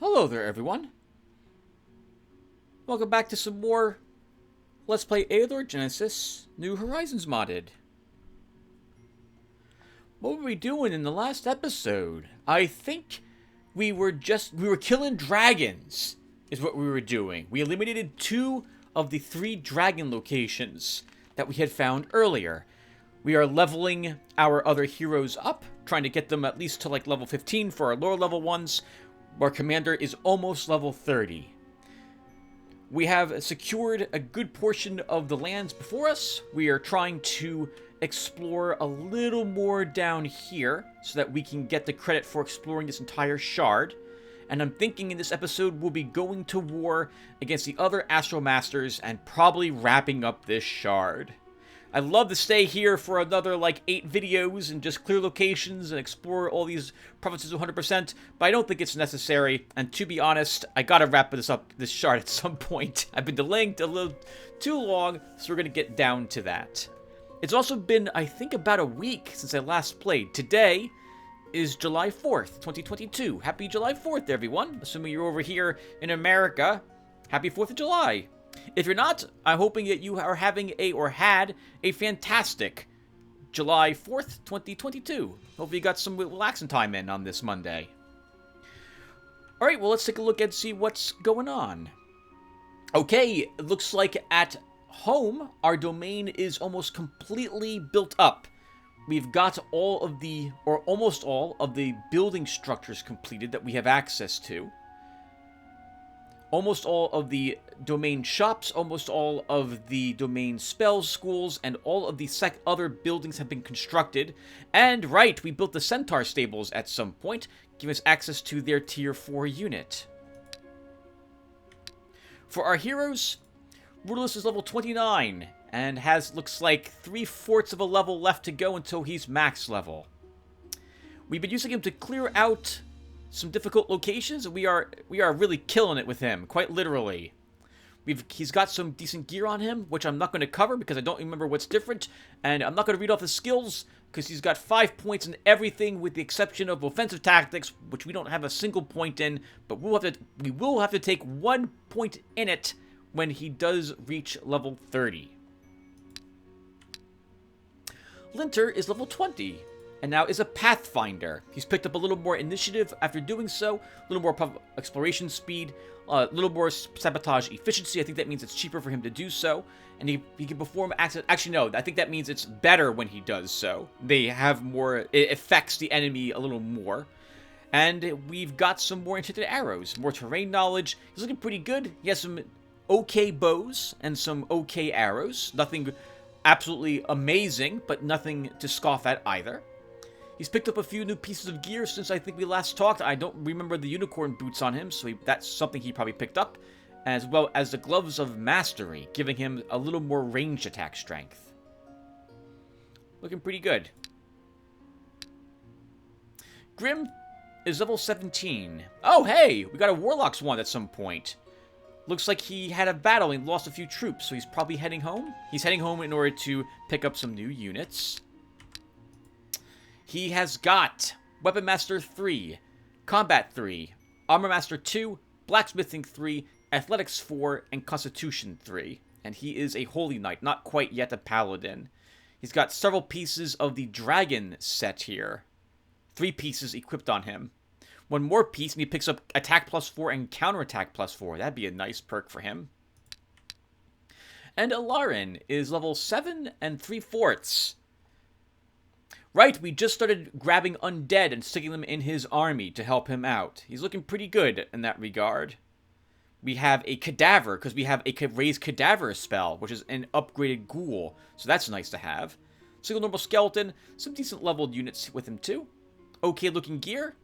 Hello there, everyone. Welcome back to some more Let's Play Eador Genesis New Horizons modded. What were we doing in the last episode? I think we were killing dragons, is what we were doing. We eliminated 2 of the 3 dragon locations that we had found earlier. We are leveling our other heroes up, trying to get them at least to like level 15 for our lower level ones. Our commander is almost level 30. We have secured a good portion of the lands before us. We are trying to explore a little more down here so that we can get the credit for exploring this entire shard. And I'm thinking in this episode we'll be going to war against the other Astral Masters and probably wrapping up this shard. I'd love to stay here for another, like, 8 videos and just clear locations and explore all these provinces 100%, but I don't think it's necessary, and to be honest, I gotta wrap this shard at some point. I've been delaying a little too long, so we're gonna get down to that. It's also been, I think, about a week since I last played. Today is July 4th, 2022. Happy July 4th, everyone. Assuming you're over here in America, happy 4th of July. If you're not, I'm hoping that you are having had a fantastic July 4th, 2022. Hopefully you got some relaxing time in on this Monday. Alright, well, let's take a look and see what's going on. Okay, it looks like at home, our domain is almost completely built up. We've got all of the, or almost all of the building structures completed that we have access to. Almost all of the domain shops, almost all of the domain spells schools, and all of the other buildings have been constructed. And right, we built the Centaur stables at some point, giving us access to their tier 4 unit. For our heroes, Rudolus is level 29, and has, looks like, 3/4 of a level left to go until he's max level. We've been using him to clear out some difficult locations, and we are really killing it with him, quite literally. He's got some decent gear on him, which I'm not going to cover because I don't remember what's different, and I'm not going to read off his skills because he's got 5 points in everything with the exception of offensive tactics, which we don't have a single point in, but we will have to take 1 point in it when he does reach level 30. Linter is level 20. And now is a Pathfinder. He's picked up a little more initiative after doing so, a little more exploration speed, a little more sabotage efficiency. I think that means it's cheaper for him to do so, and he can perform access. Actually, no, I think that means it's better when he does so. They have more, it affects the enemy a little more. And we've got some more enchanted arrows, more terrain knowledge. He's looking pretty good. He has some okay bows and some okay arrows. Nothing absolutely amazing, but nothing to scoff at either. He's picked up a few new pieces of gear since I think we last talked. I don't remember the unicorn boots on him, so that's something he probably picked up. As well as the gloves of mastery, giving him a little more ranged attack strength. Looking pretty good. Grim is level 17. Oh, hey! We got a Warlock's wand at some point. Looks like he had a battle and lost a few troops, so he's probably heading home. He's heading home in order to pick up some new units. He has got Weapon Master 3, Combat 3, Armor Master 2, Blacksmithing 3, Athletics 4, and Constitution 3. And he is a Holy Knight, not quite yet a Paladin. He's got several pieces of the Dragon set here. 3 pieces equipped on him. 1 more piece, and he picks up Attack +4 and Counterattack +4. That'd be a nice perk for him. And Alarin is level 7 and 3/4. Right, we just started grabbing undead and sticking them in his army to help him out. He's looking pretty good in that regard. We have a cadaver, because we have a raised cadaver spell, which is an upgraded ghoul, so that's nice to have. Single normal skeleton, some decent leveled units with him too. Okay looking gear.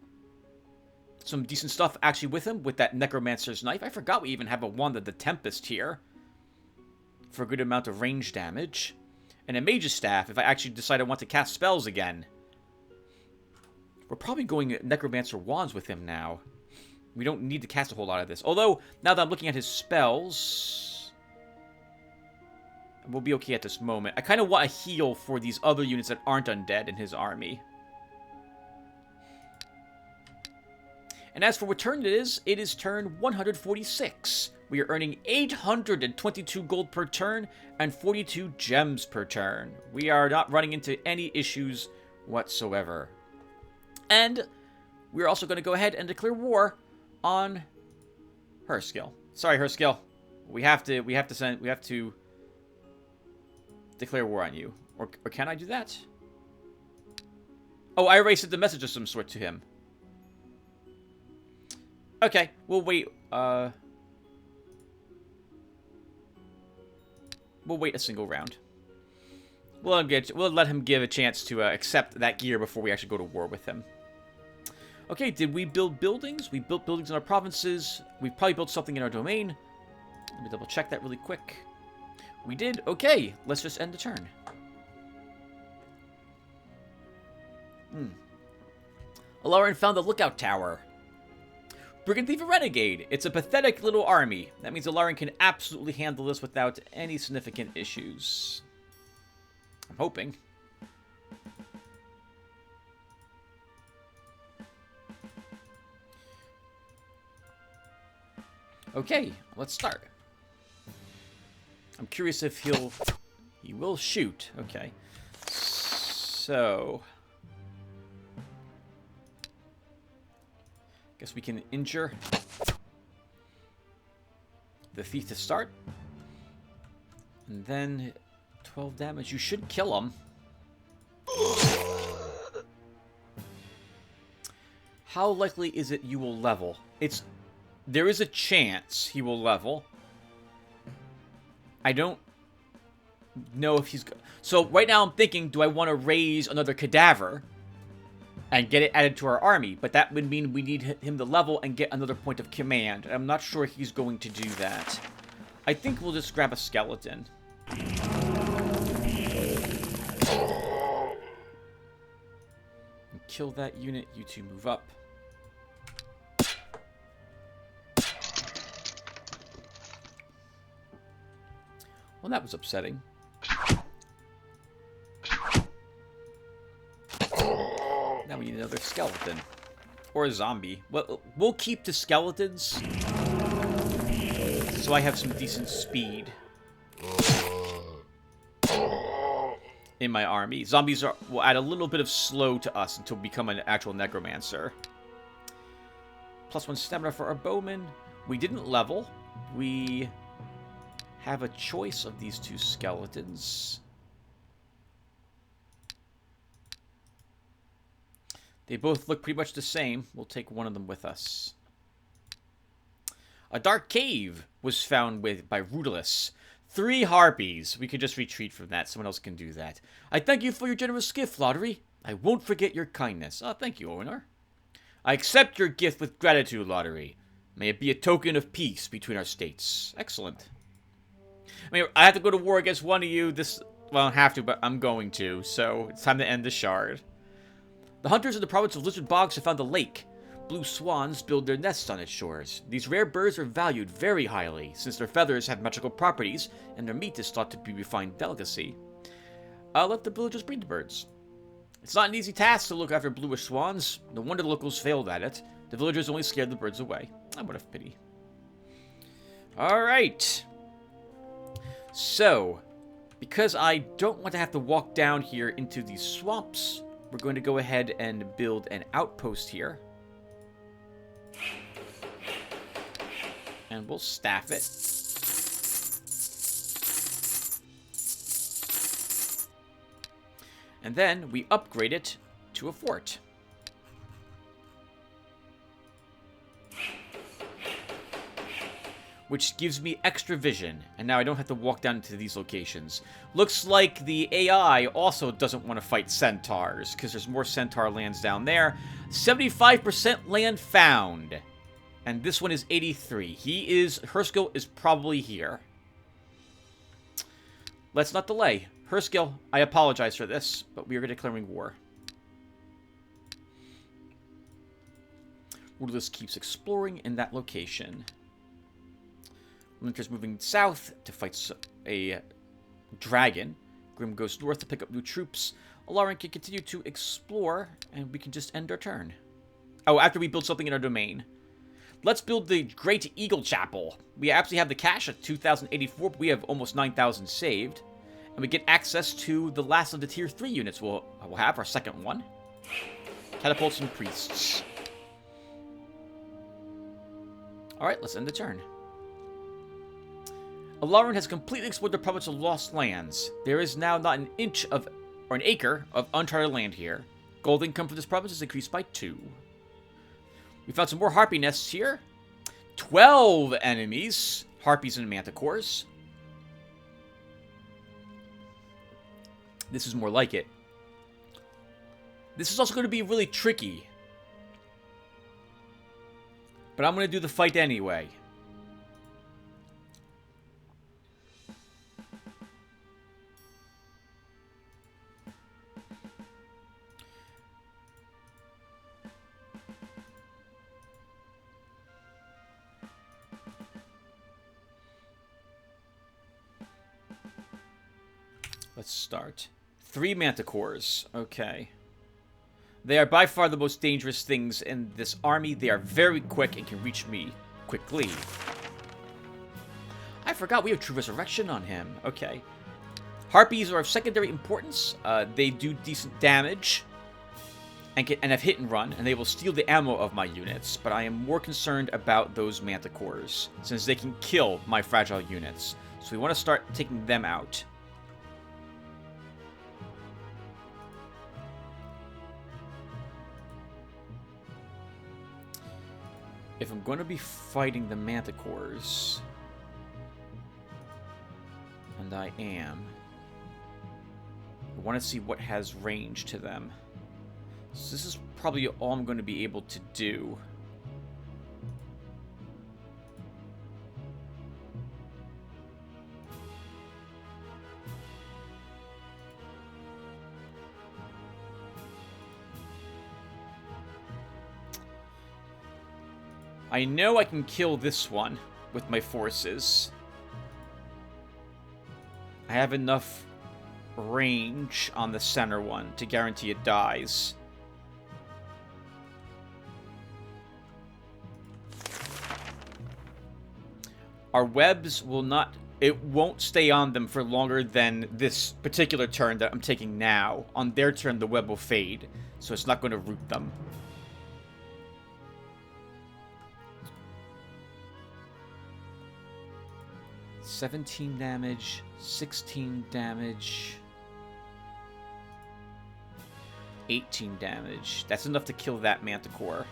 Some decent stuff actually with him, with that necromancer's knife. I forgot we even have a wand of the Tempest here, for a good amount of range damage. And a mage's staff if I actually decide I want to cast spells again. We're probably going necromancer wands with him now. We don't need to cast a whole lot of this. Although, now that I'm looking at his spells, we'll be okay at this moment. I kind of want a heal for these other units that aren't undead in his army. And as for what turn it is turn 146. We are earning 822 gold per turn and 42 gems per turn. We are not running into any issues whatsoever. And we're also going to go ahead and declare war on Herskill. Sorry, Herskill. We have to declare war on you. Or can I do that? Oh, I already sent the message of some sort to him. Okay, we'll wait. We'll wait a single round. We'll let him give a chance to accept that gear before we actually go to war with him. Okay, did we build buildings? We built buildings in our provinces. We probably built something in our domain. Let me double check that really quick. We did. Okay, let's just end the turn. Alarin found the lookout tower. Brigand Thief Renegade. It's a pathetic little army. That means Alarin can absolutely handle this without any significant issues. I'm hoping. Okay, let's start. I'm curious if he will shoot. Okay. So guess we can injure the thief to start. And then 12 damage. You should kill him. How likely is it you will level? There is a chance he will level. I don't know if he's... So right now I'm thinking, do I want to raise another cadaver and get it added to our army? But that would mean we need him to level and get another point of command. I'm not sure he's going to do that. I think we'll just grab a skeleton. And kill that unit. You two move up. Well, that was upsetting. Now we need another skeleton. Or a zombie. Well, we'll keep the skeletons, so I have some decent speed in my army. Zombies will add a little bit of slow to us until we become an actual necromancer. +1 stamina for our bowmen. We didn't level. We have a choice of these two skeletons. They both look pretty much the same. We'll take one of them with us. A dark cave was found by Rudolus. 3 harpies. We could just retreat from that. Someone else can do that. I thank you for your generous gift, Lotaeri. I won't forget your kindness. Oh, thank you, Owenar. I accept your gift with gratitude, Lotaeri. May it be a token of peace between our states. Excellent. I mean, I have to go to war against one of you. Well, I don't have to, but I'm going to. So, it's time to end the shard. The hunters in the province of Lizard Bogs have found a lake. Blue swans build their nests on its shores. These rare birds are valued very highly, since their feathers have magical properties, and their meat is thought to be refined delicacy. I'll let the villagers breed the birds. It's not an easy task to look after bluish swans. No wonder the locals failed at it. The villagers only scared the birds away. Oh, what a pity. Alright. So, because I don't want to have to walk down here into these swamps, we're going to go ahead and build an outpost here. And we'll staff it. And then we upgrade it to a fort. Which gives me extra vision, and now I don't have to walk down into these locations. Looks like the AI also doesn't want to fight centaurs, because there's more centaur lands down there. 75% land found. And this one is 83. Herskill is probably here. Let's not delay. Herskill, I apologize for this, but we are declaring war. Rudolus keeps exploring in that location. Linter's moving south to fight a dragon. Grim goes north to pick up new troops. Alarin can continue to explore, and we can just end our turn. Oh, after we build something in our domain. Let's build the Great Eagle Chapel. We actually have the cash at 2,084, but we have almost 9,000 saved. And we get access to the last of the Tier 3 units. We'll have our second one. Catapults and Priests. Alright, let's end the turn. Alarin has completely explored the province of Lost Lands. There is now not an inch of, or an acre of uncharted land here. Gold income for this province is increased by 2. We found some more harpy nests here. 12 enemies. Harpies and manticores. This is more like it. This is also going to be really tricky. But I'm going to do the fight anyway. Let's start. 3 manticores. Okay. They are by far the most dangerous things in this army. They are very quick and can reach me quickly. I forgot we have True Resurrection on him. Okay. Harpies are of secondary importance. They do decent damage and have hit and run, and they will steal the ammo of my units. But I am more concerned about those manticores, since they can kill my fragile units. So we want to start taking them out. If I'm going to be fighting the manticores, and I am, I want to see what has range to them. So this is probably all I'm going to be able to do. I know I can kill this one with my forces. I have enough range on the center one to guarantee it dies. Our webs will not... It won't stay on them for longer than this particular turn that I'm taking now. On their turn, the web will fade, so it's not going to root them. 17 damage, 16 damage, 18 damage. That's enough to kill that manticore.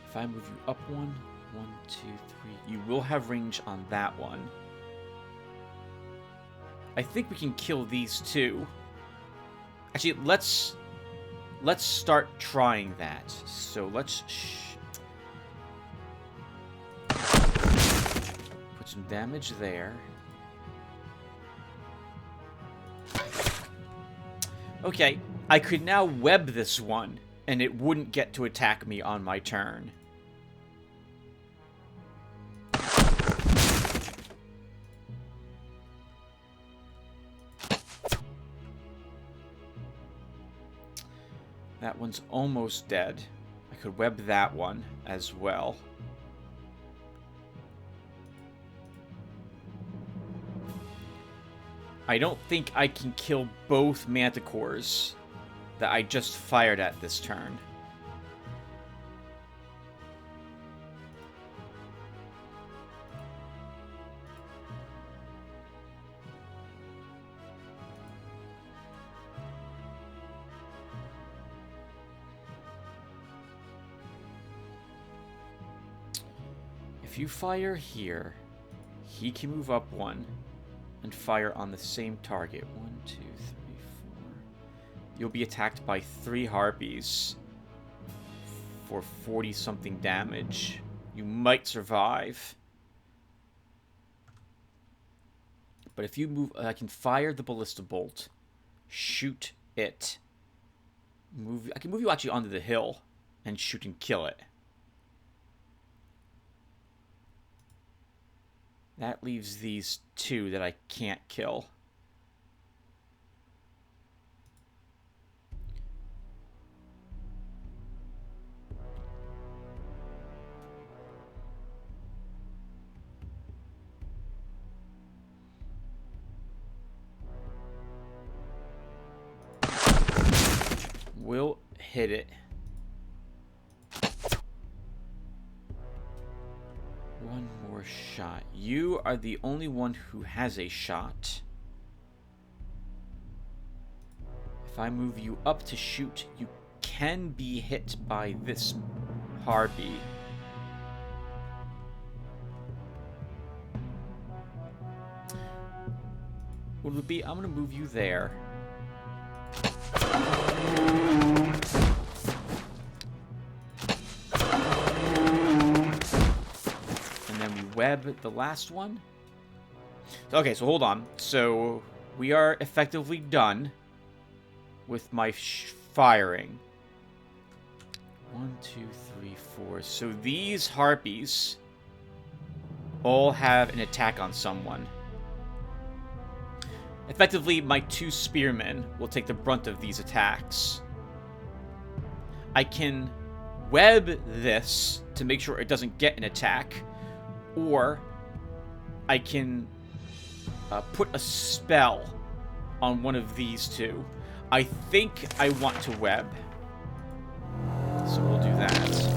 If I move you up 1, 2, 3, you will have range on that one. I think we can kill these two. Actually, let's start trying that. So let's put some damage there. Okay, I could now web this one, and it wouldn't get to attack me on my turn. That one's almost dead. I could web that one as well. I don't think I can kill both manticores that I just fired at this turn. If you fire here, he can move up 1 and fire on the same target. 1, 2, 3, 4. You'll be attacked by 3 harpies for 40-something damage. You might survive. But if you move, I can fire the ballista bolt, shoot it. I can move you actually onto the hill and shoot and kill it. That leaves these 2 that I can't kill. hit it. One more shot. You are the only one who has a shot. If I move you up to shoot, you can be hit by this harpy. What would be? I'm going to move you there. And then we web the last one. Okay, so hold on. So we are effectively done with my firing. 1, 2, 3, 4. So these harpies all have an attack on someone. Effectively, my 2 spearmen will take the brunt of these attacks. I can web this to make sure it doesn't get an attack, or I can put a spell on one of these 2. I think I want to web, so we'll do that.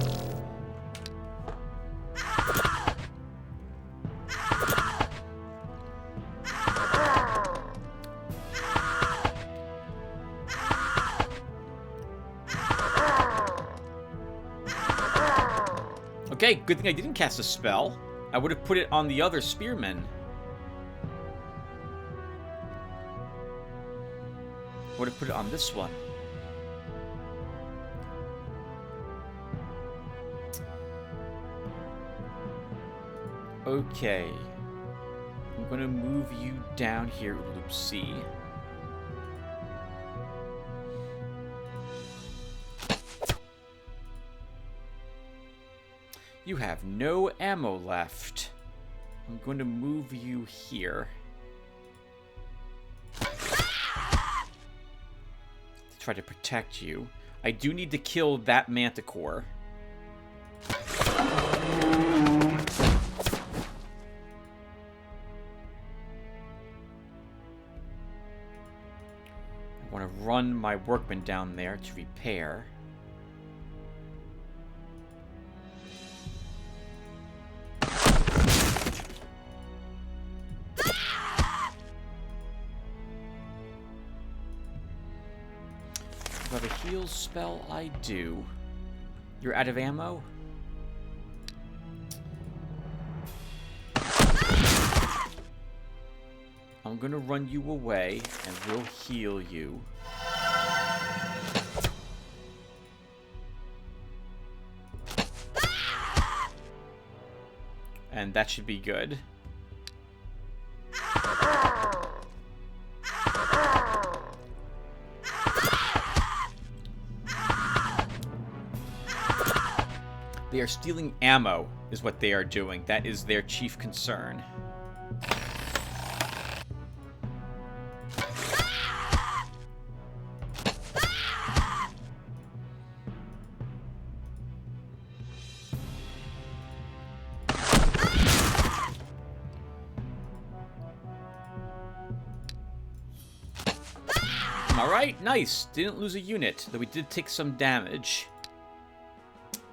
Okay, good thing I didn't cast a spell. I would have put it on the other spearmen. Would have put it on this one. Okay. I'm going to move you down here, Loop C. You have no ammo left. I'm going to move you here. To try to protect you. I do need to kill that manticore. I want to run my workmen down there to repair. If I have a heal spell, I do. You're out of ammo? I'm gonna run you away, and we'll heal you. And that should be good. They are stealing ammo, is what they are doing. That is their chief concern. Alright, nice. Didn't lose a unit, though we did take some damage.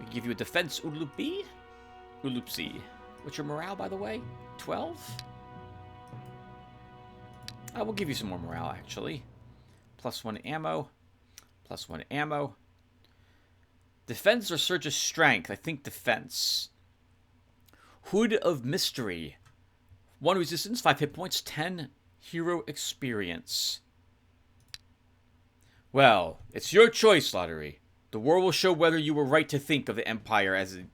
We give you a defense Loop B? Loop C. What's your morale, by the way? 12? I will give you some more morale, actually. +1 ammo. +1 ammo. Defense or Surge of Strength? I think defense. Hood of Mystery. 1 resistance, 5 hit points, 10 hero experience. Well, it's your choice, Lotaeri. The war will show whether you were right to think of the Empire as an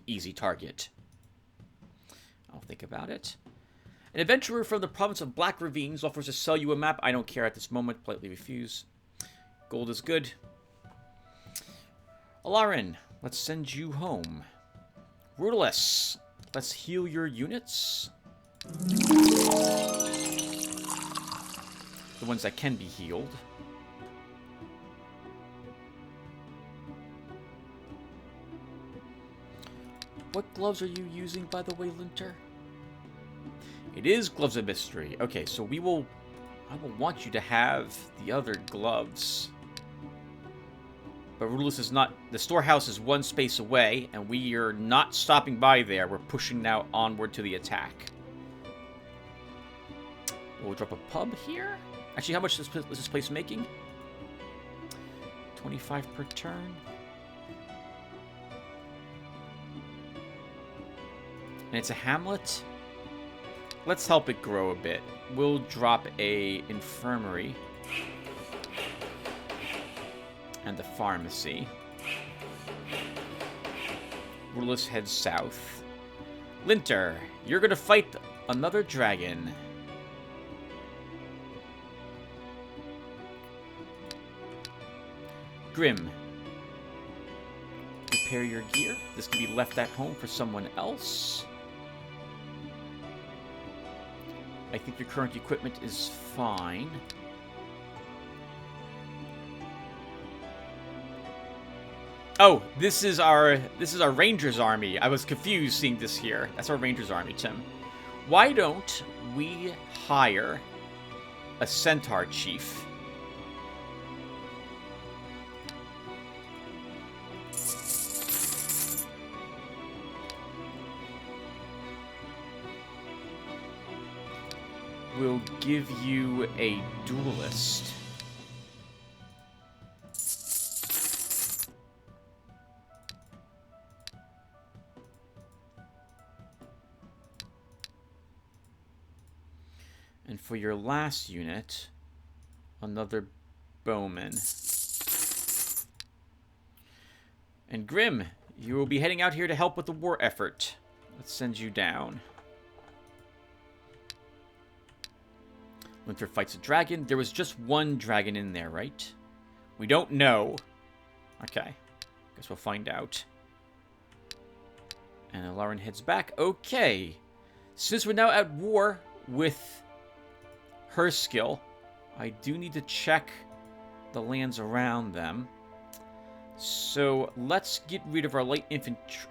easy target. I'll think about it. An adventurer from the province of Black Ravines offers to sell you a map. I don't care at this moment. Politely refuse. Gold is good. Alarin, let's send you home. Rudolus, let's heal your units. The ones that can be healed. What gloves are you using, by the way, Linter? It is Gloves of Mystery. Okay, so we will I will want you to have the other gloves. But Rudolus is not... The storehouse is one space away, and we are not stopping by there. We're pushing now onward to the attack. We'll drop a pub here. Actually, how much is this place making? 25 per turn. And it's a hamlet. Let's help it grow a bit. We'll drop a infirmary. And the pharmacy. Rudolus heads south. Linter, you're gonna fight another dragon. Grim, repair your gear. This can be left at home for someone else. I think your current equipment is fine. Oh, this is our Rangers army. I was confused seeing this here. That's our Rangers army, Tim. Why don't we hire a Centaur chief? We'll give you a duelist. And for your last unit, another bowman. And Grim, you will be heading out here to help with the war effort. Let's send you down. Winter fights a dragon. There was just one dragon in there, right? We don't know. Okay. Guess we'll find out. And Lauren heads back. Okay. Since we're now at war with her skill, I do need to check the lands around them. So let's get rid of our light infantry.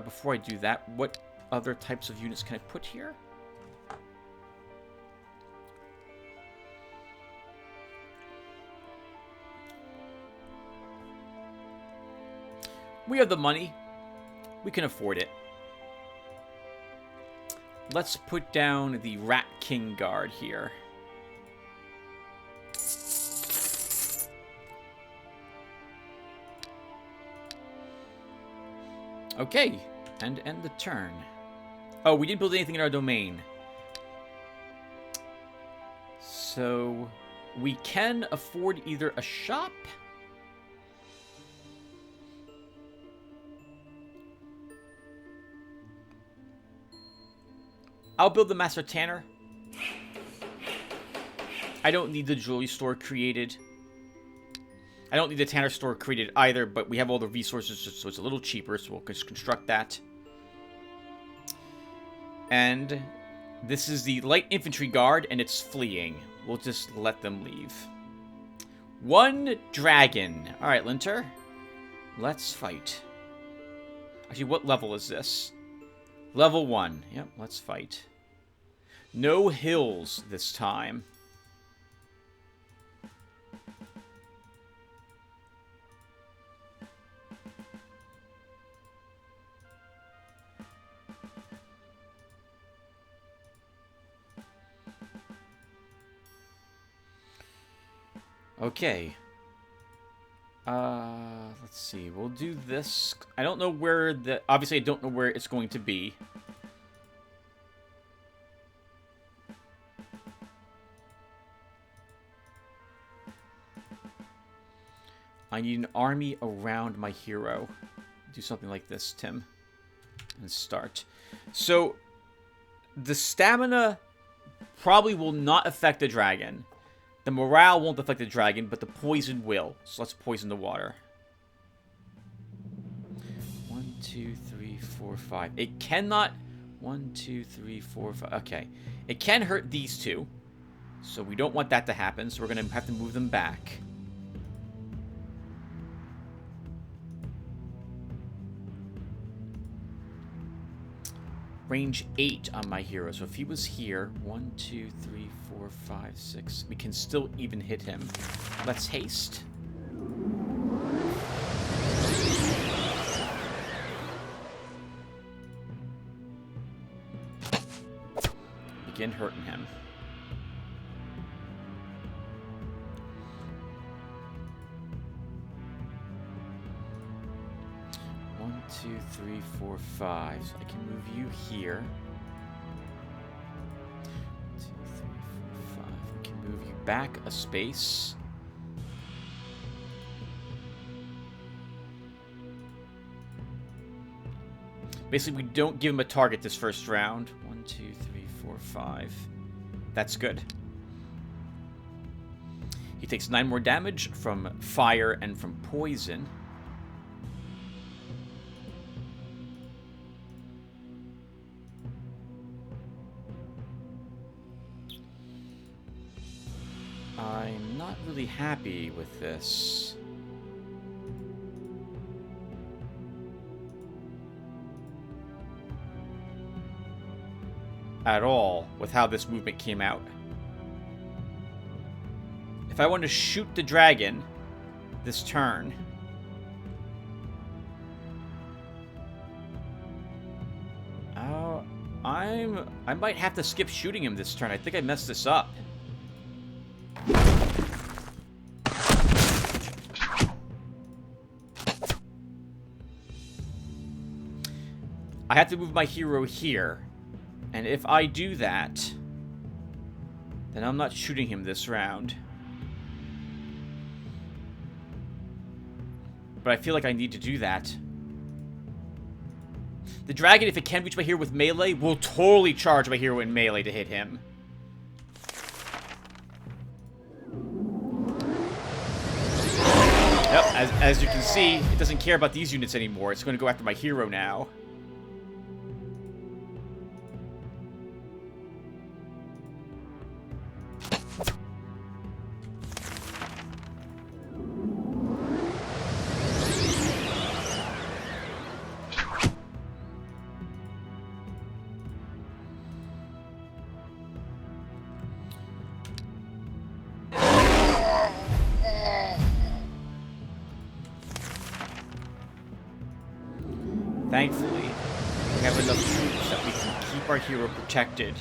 Before I do that, what other types of units can I put here? We have the money. We can afford it. Let's put down the Rat King Guard here. Okay, and end the turn. Oh, we didn't build anything in our domain. So, we can afford either a shop... I'll build the Master Tanner. I don't need the jewelry store created. I don't need the Tanner store created either, but we have all the resources, so it's a little cheaper, so we'll just construct that. And this is the Light Infantry Guard, and it's fleeing. We'll just let them leave. One dragon. Alright, Linter. Let's fight. Actually, what level is this? Level 1. Yep, let's fight. No hills this time. Okay. Let's see. We'll do this. I don't know where the... Obviously, I don't know where it's going to be. I need an army around my hero. Do something like this, Tim. And start. So, the stamina probably will not affect the dragon. The morale won't affect the dragon, but the poison will. So let's poison the water. 1, 2, 3, 4, 5. It cannot... 1, 2, 3, 4, 5. Okay. It can hurt these two. So we don't want that to happen. So we're going to have to move them back. range 8 on my hero. So if he was here, 1, 2, 3, 4, 5, 6, we can still even hit him. Let's haste. Begin hurting him. One, 2, 3, 4, 5. So I can move you here. 2, 3, 4, 5. We can move you back a space. Basically, we don't give him a target this first round. 1, 2, 3, 4, 5. That's good. He takes 9 more damage from fire and from poison. I'm not really happy with this. At all, with how this movement came out. If I want to shoot the dragon this turn, I might have to skip shooting him this turn. I think I messed this up. I have to move my hero here. And if I do that, then I'm not shooting him this round. But I feel like I need to do that. The dragon, if it can reach my hero with melee, will totally charge my hero in melee to hit him. Yep, as you can see, it doesn't care about these units anymore. It's going to go after my hero now. Thankfully, we have enough troops that we can keep our hero protected.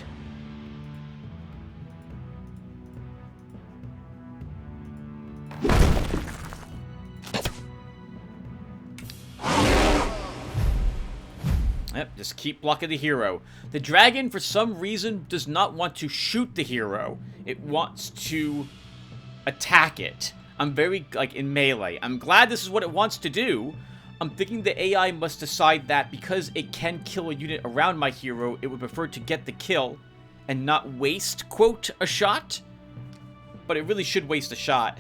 Yep, just keep blocking the hero. The dragon, for some reason, does not want to shoot the hero. It wants to attack it. I'm very, in melee. I'm glad this is what it wants to do. I'm thinking the AI must decide that because it can kill a unit around my hero, it would prefer to get the kill and not waste, quote, a shot. But it really should waste a shot.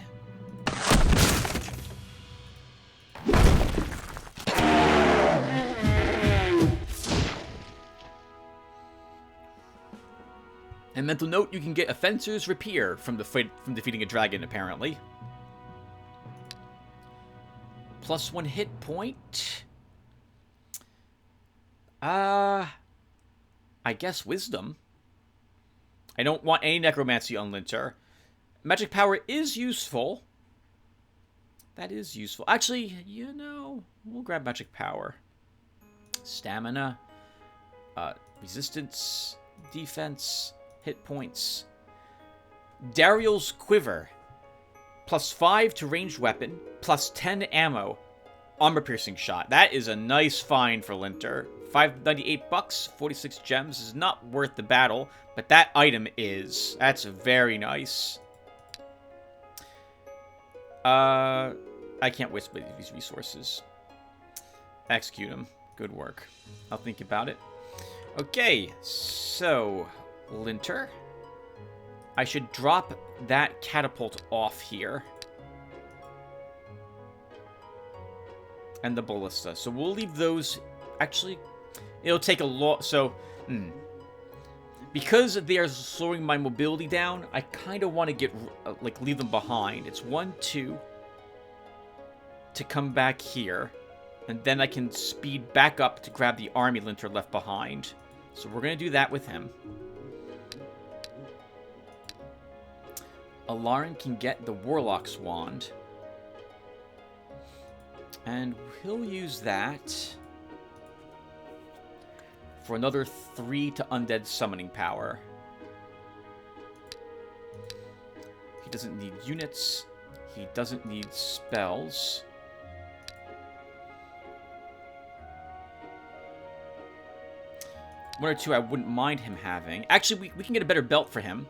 And mental note, you can get a Fencer's Rapier from defeating a dragon, apparently. +1 hit point. I guess Wisdom. I don't want any Necromancy on Linter. Magic Power is useful. That is useful. Actually, you know, we'll grab Magic Power. Stamina. Resistance. Defense. Hit points. Dariel's Quiver. +5 to ranged weapon. +10 ammo. Armor-piercing shot. That is a nice find for Linter. $598, 46 gems. Is not worth the battle, but that item is. That's very nice. I can't waste these resources. Execute them. Good work. I'll think about it. Okay, so Linter. I should drop that catapult off here. And the ballista. So we'll leave those. Actually, it'll take a lot. So, because they are slowing my mobility down, I kind of want to get leave them behind. It's 1, 2 to come back here, and then I can speed back up to grab the army Linter left behind. So we're going to do that with him. Alarin can get the Warlock's Wand. And he'll use that for another 3 to undead summoning power. He doesn't need units. He doesn't need spells. One or two I wouldn't mind him having. Actually, we can get a better belt for him.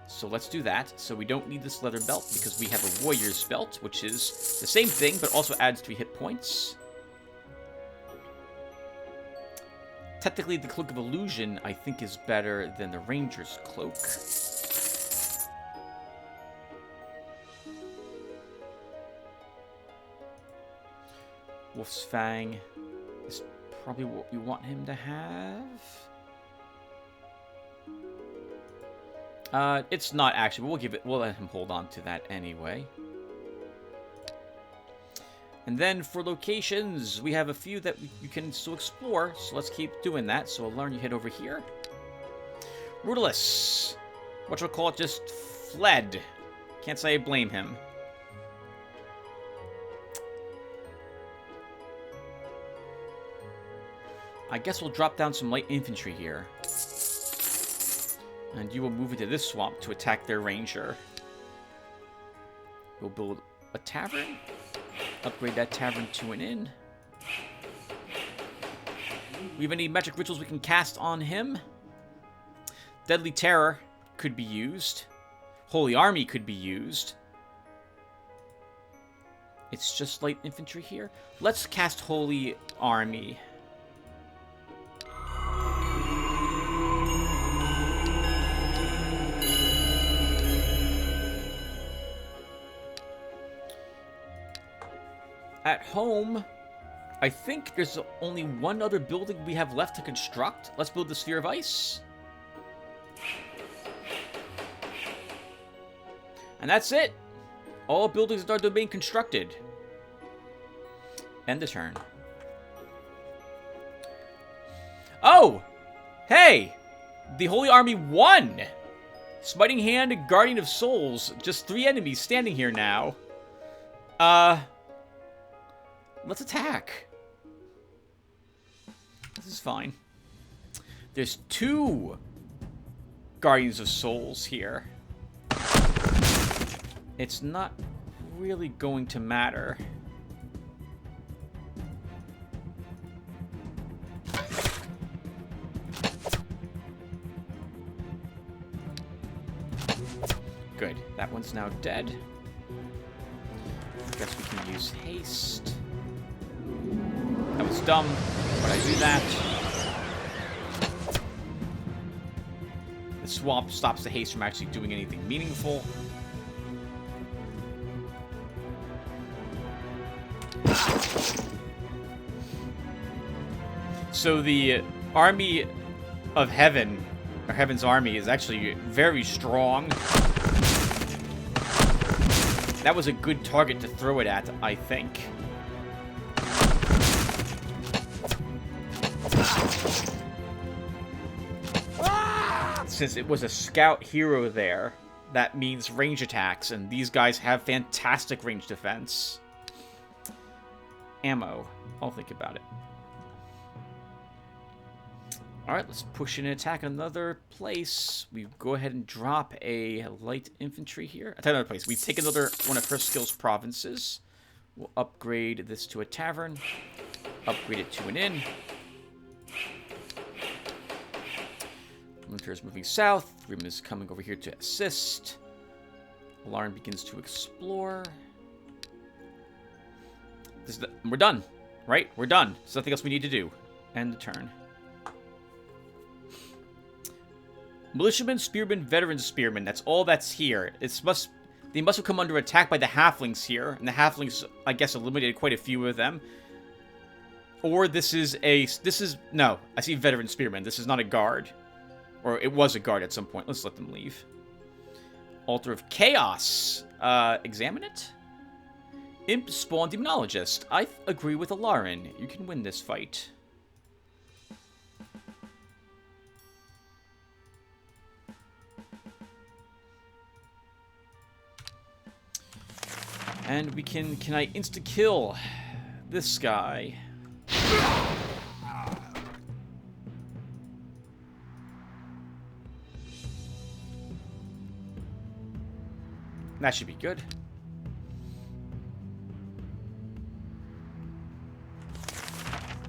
So let's do that. So we don't need this leather belt because we have a warrior's belt, which is the same thing, but also adds 3 hit points. Technically, the Cloak of Illusion, I think, is better than the Ranger's Cloak. Wolf's Fang is probably what we want him to have. It's not actually, but we'll let him hold on to that anyway. And then for locations, we have a few that you can still explore, so let's keep doing that. So Alarin, you head over here. Rudolus, whatchamacallit, just fled. Can't say I blame him. I guess we'll drop down some light infantry here. And you will move into this swamp to attack their ranger. We'll build a tavern. Upgrade that tavern to an inn. We have any magic rituals we can cast on him? Deadly Terror could be used. Holy Army could be used. It's just light infantry here. Let's cast Holy Army. At home, I think there's only one other building we have left to construct. Let's build the Sphere of Ice. And that's it. All buildings in our domain constructed. End the turn. Oh! Hey! The Holy Army won! Smiting Hand and Guardian of Souls. Just 3 enemies standing here now. Let's attack. This is fine. There's 2 Guardians of Souls here. It's not really going to matter. Good. That one's now dead. I guess we can use haste. That was dumb, but I do that. The swamp stops the haste from actually doing anything meaningful. So the Army of Heaven, or Heaven's Army, is actually very strong. That was a good target to throw it at, I think. Since it was a scout hero there, that means range attacks, and these guys have fantastic range defense. Ammo. I'll think about it. Alright, let's push in and attack another place. We go ahead and drop a light infantry here. Attack another place. We take another one of her skills provinces. We'll upgrade this to a tavern. Upgrade it to an inn. Winter is moving south. Grim is coming over here to assist. Alarin begins to explore. We're done, right? We're done. There's nothing else we need to do. End the turn. Militiamen, spearmen, veteran spearmen. That's all that's here. They must have come under attack by the halflings here, and the halflings, I guess, eliminated quite a few of them. Or no, I see veteran spearmen. This is not a guard. Or it was a guard at some point. Let's let them leave. Altar of Chaos. Examine it? Imp, Spawn, Demonologist. I agree with Alarin. You can win this fight. And we can I insta-kill this guy? That should be good.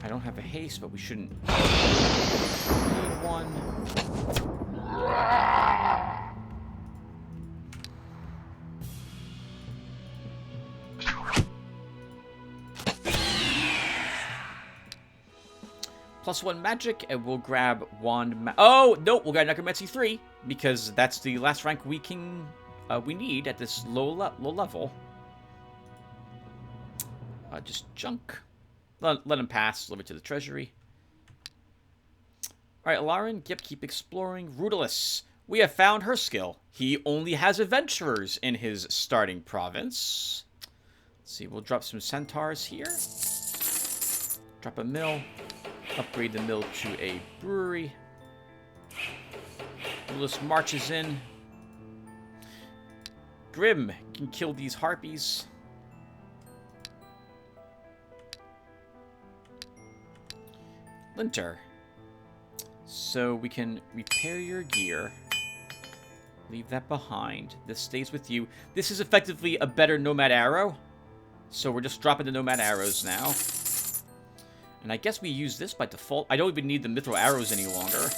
I don't have a haste, but we shouldn't need one. +1 magic, and we'll grab wand. Oh no, we'll grab Necromancy 3 because that's the last rank we need at this low level. Just junk. Let him pass. Deliver to the treasury. All right, Lauren. Yep, keep exploring. Rudolus. We have found her skill. He only has adventurers in his starting province. Let's see. We'll drop some centaurs here. Drop a mill. Upgrade the mill to a brewery. Rudolus marches in. Grim can kill these harpies. Linter. So we can repair your gear. Leave that behind. This stays with you. This is effectively a better nomad arrow. So we're just dropping the nomad arrows now. And I guess we use this by default. I don't even need the mithril arrows any longer.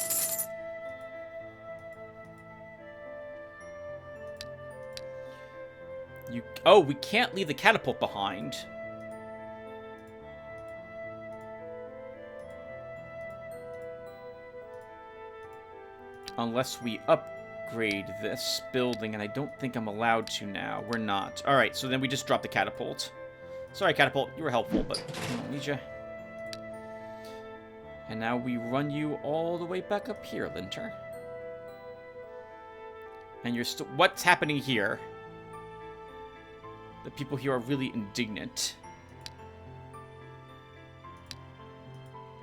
Oh, we can't leave the catapult behind. Unless we upgrade this building, and I don't think I'm allowed to now. We're not. Alright, so then we just drop the catapult. Sorry, catapult. You were helpful, but I don't need you. And now we run you all the way back up here, Linter. And you're still... What's happening here? The people here are really indignant.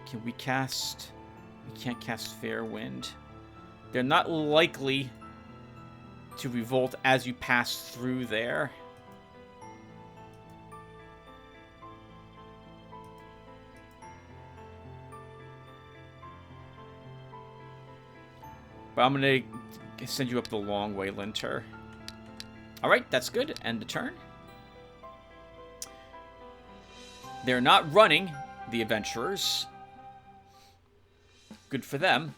Can we cast... We can't cast Fair Wind. They're not likely to revolt as you pass through there. But I'm going to send you up the long way, Linter. Alright, that's good. End the turn. They're not running, the adventurers. Good for them.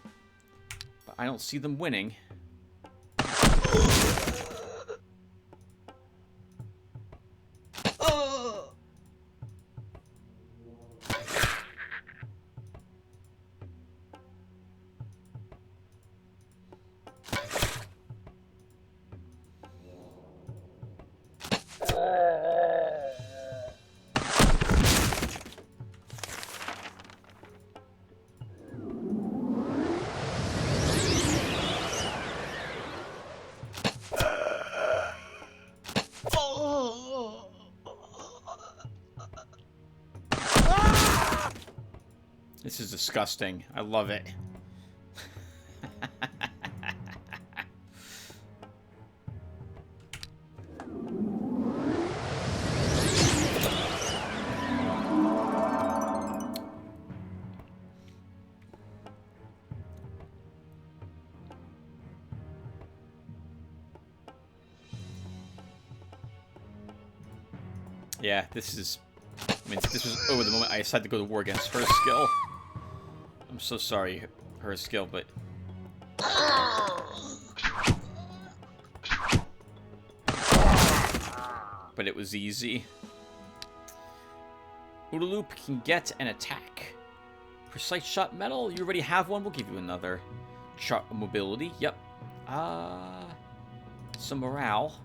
But I don't see them winning. This is disgusting. I love it. Yeah, this is... I mean, this was over the moment I decided to go to war against her skill. I'm so sorry, her skill, but... But it was easy. Oodaloop can get an attack. Precise shot metal, you already have one, we'll give you another. Shot mobility, yep. Some morale.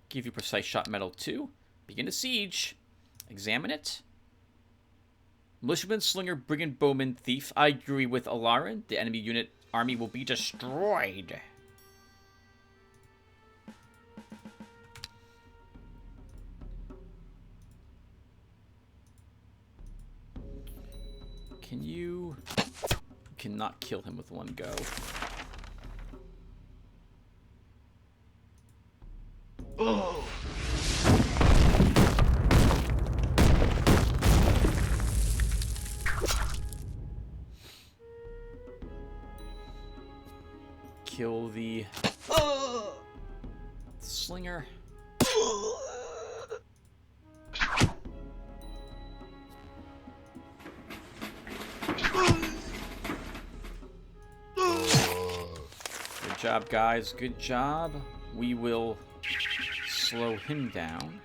Give you precise shot metal too. Begin a siege. Examine it. Militiaman, Slinger, Brigand, Bowman, Thief. I agree with Alarin. The enemy unit army will be destroyed. Can you... cannot kill him with one go. Oh. kill the slinger. Good job, guys. Good job. We will slow him down.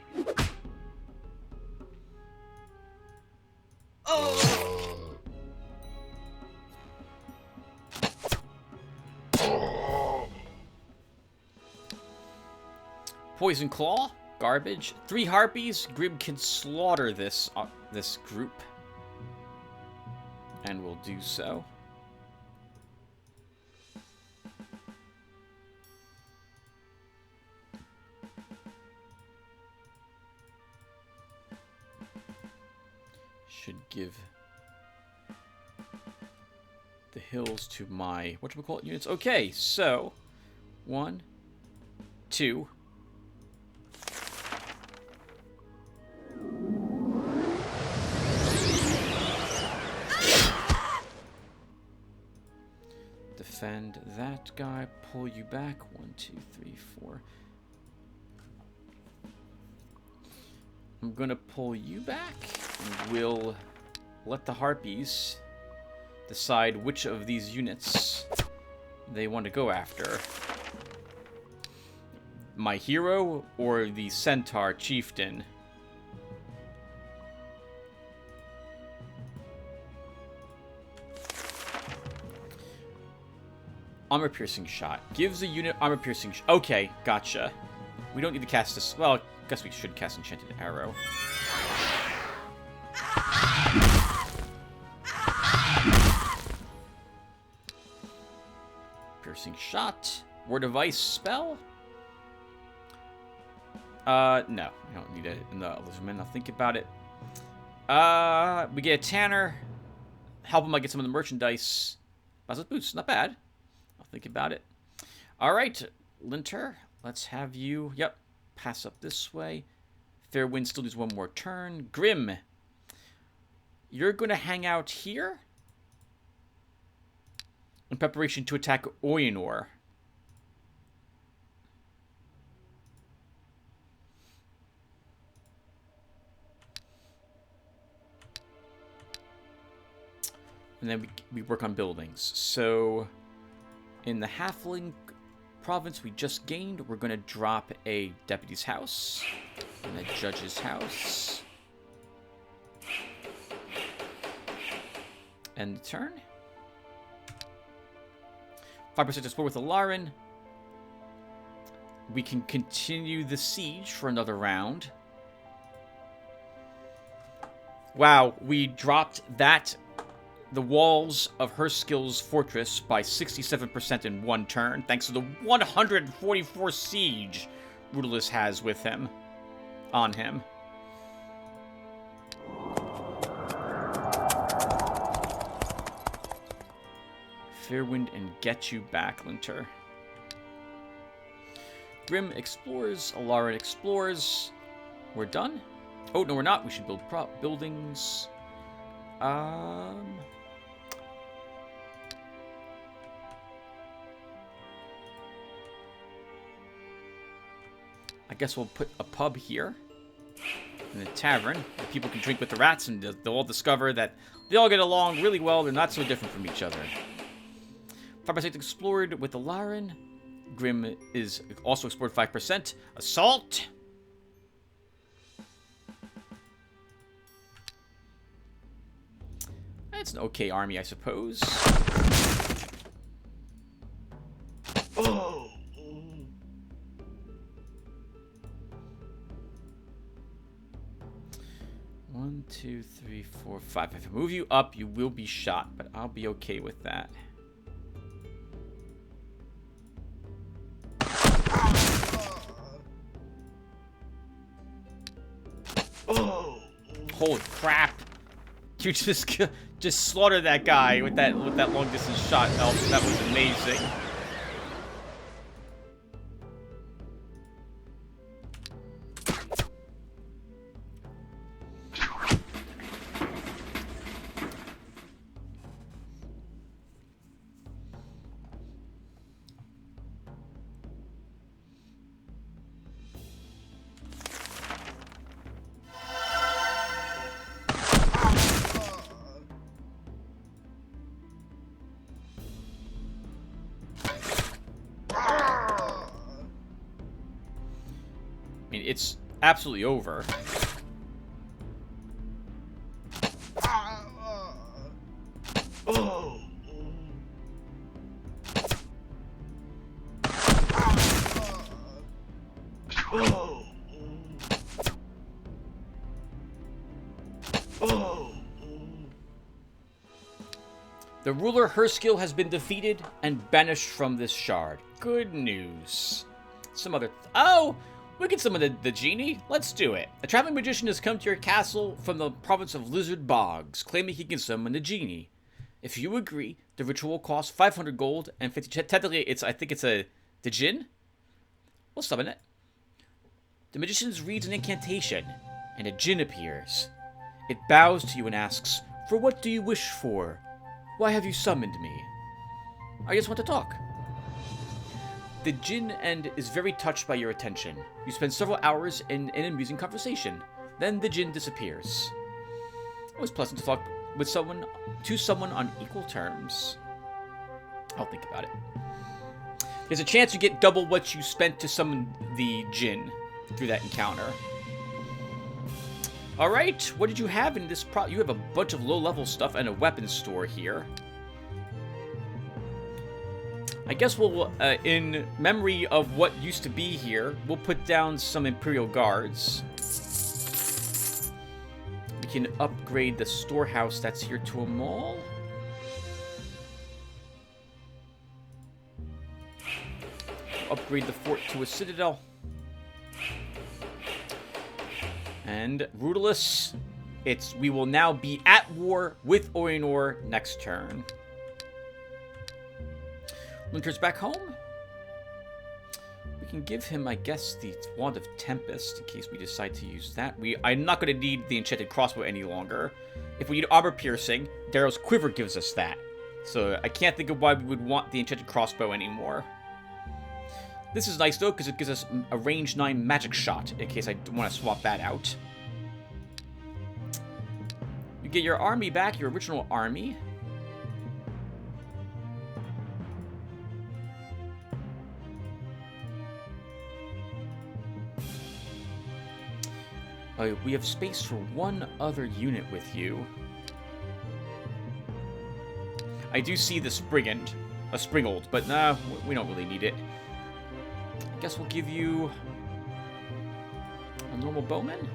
Poison Claw, garbage. 3 harpies. Grim can slaughter this this group, and will do so. Should give the hills to my whatchamacallit units. Okay, so 1, 2. Defend that guy, pull you back. 1, 2, 3, 4. I'm gonna pull you back, and we'll let the harpies decide which of these units they want to go after. My hero or the centaur chieftain? Armor piercing shot. Gives a unit armor piercing shot. Okay, gotcha. We don't need to cast this. Well, I guess we should cast enchanted arrow. Piercing shot. Word of ice spell. No, I don't need it in the Lizardman. I'll think about it. We get a Tanner. Help him get some of the merchandise. Positive boots, not bad. I'll think about it. All right, Linter, let's have you. Yep, pass up this way. Fairwind still needs one more turn. Grim, you're going to hang out here in preparation to attack Oyenor. And then we work on buildings. So, in the Halfling province we just gained, we're going to drop a deputy's house and a judge's house. End turn. 5% explore with Alarin. We can continue the siege for another round. Wow, we dropped the walls of her skill's fortress by 67% in one turn, thanks to the 144 siege Rudolus has with him. On him. Fairwind and get you back, Linter. Grim explores, Alarin explores. We're done? Oh, no, we're not. We should build buildings. I guess we'll put a pub here in the tavern. People can drink with the rats, and they'll all discover that they all get along really well. They're not so different from each other. 5% explored with Alarin. Grim is also explored 5%. Assault. It's an okay army, I suppose. Oh. 1, 2, 3, 4, 5. If I move you up, you will be shot, but I'll be okay with that. Oh. Holy crap! You just slaughtered that guy with that long distance shot. Elf. That was amazing. it's absolutely over. The ruler Herskill has been defeated and banished from this shard. Good news. Some other... Oh! We can summon the genie. Let's do it. A traveling magician has come to your castle from the province of Lizard Bogs, claiming he can summon a genie. If you agree, the ritual will cost 500 gold and 50... Technically, I think it's the djinn? We'll summon it. The magician reads an incantation, and a djinn appears. It bows to you and asks, "For what do you wish for? Why have you summoned me?" I just want to talk. The djinn is very touched by your attention. You spend several hours in an amusing conversation. Then the djinn disappears. It was pleasant to talk with someone on equal terms. I'll think about it. There's a chance you get double what you spent to summon the djinn through that encounter. Alright, what did you have in this you have a bunch of low-level stuff and a weapons store here. I guess we'll, in memory of what used to be here, we'll put down some Imperial Guards. We can upgrade the storehouse that's here to a mall. Upgrade the fort to a citadel. And Rudolus, we will now be at war with Oinor next turn. Linter's back home. We can give him, I guess, the Wand of Tempest in case we decide to use that. I'm not going to need the enchanted crossbow any longer. If we need armor piercing, Darrow's quiver gives us that. So I can't think of why we would want the enchanted crossbow anymore. This is nice, though, because it gives us a range 9 magic shot, in case I want to swap that out. You get your army back, your original army. We have space for one other unit with you. I do see the Springold, but nah, we don't really need it. I guess we'll give you a normal bowman.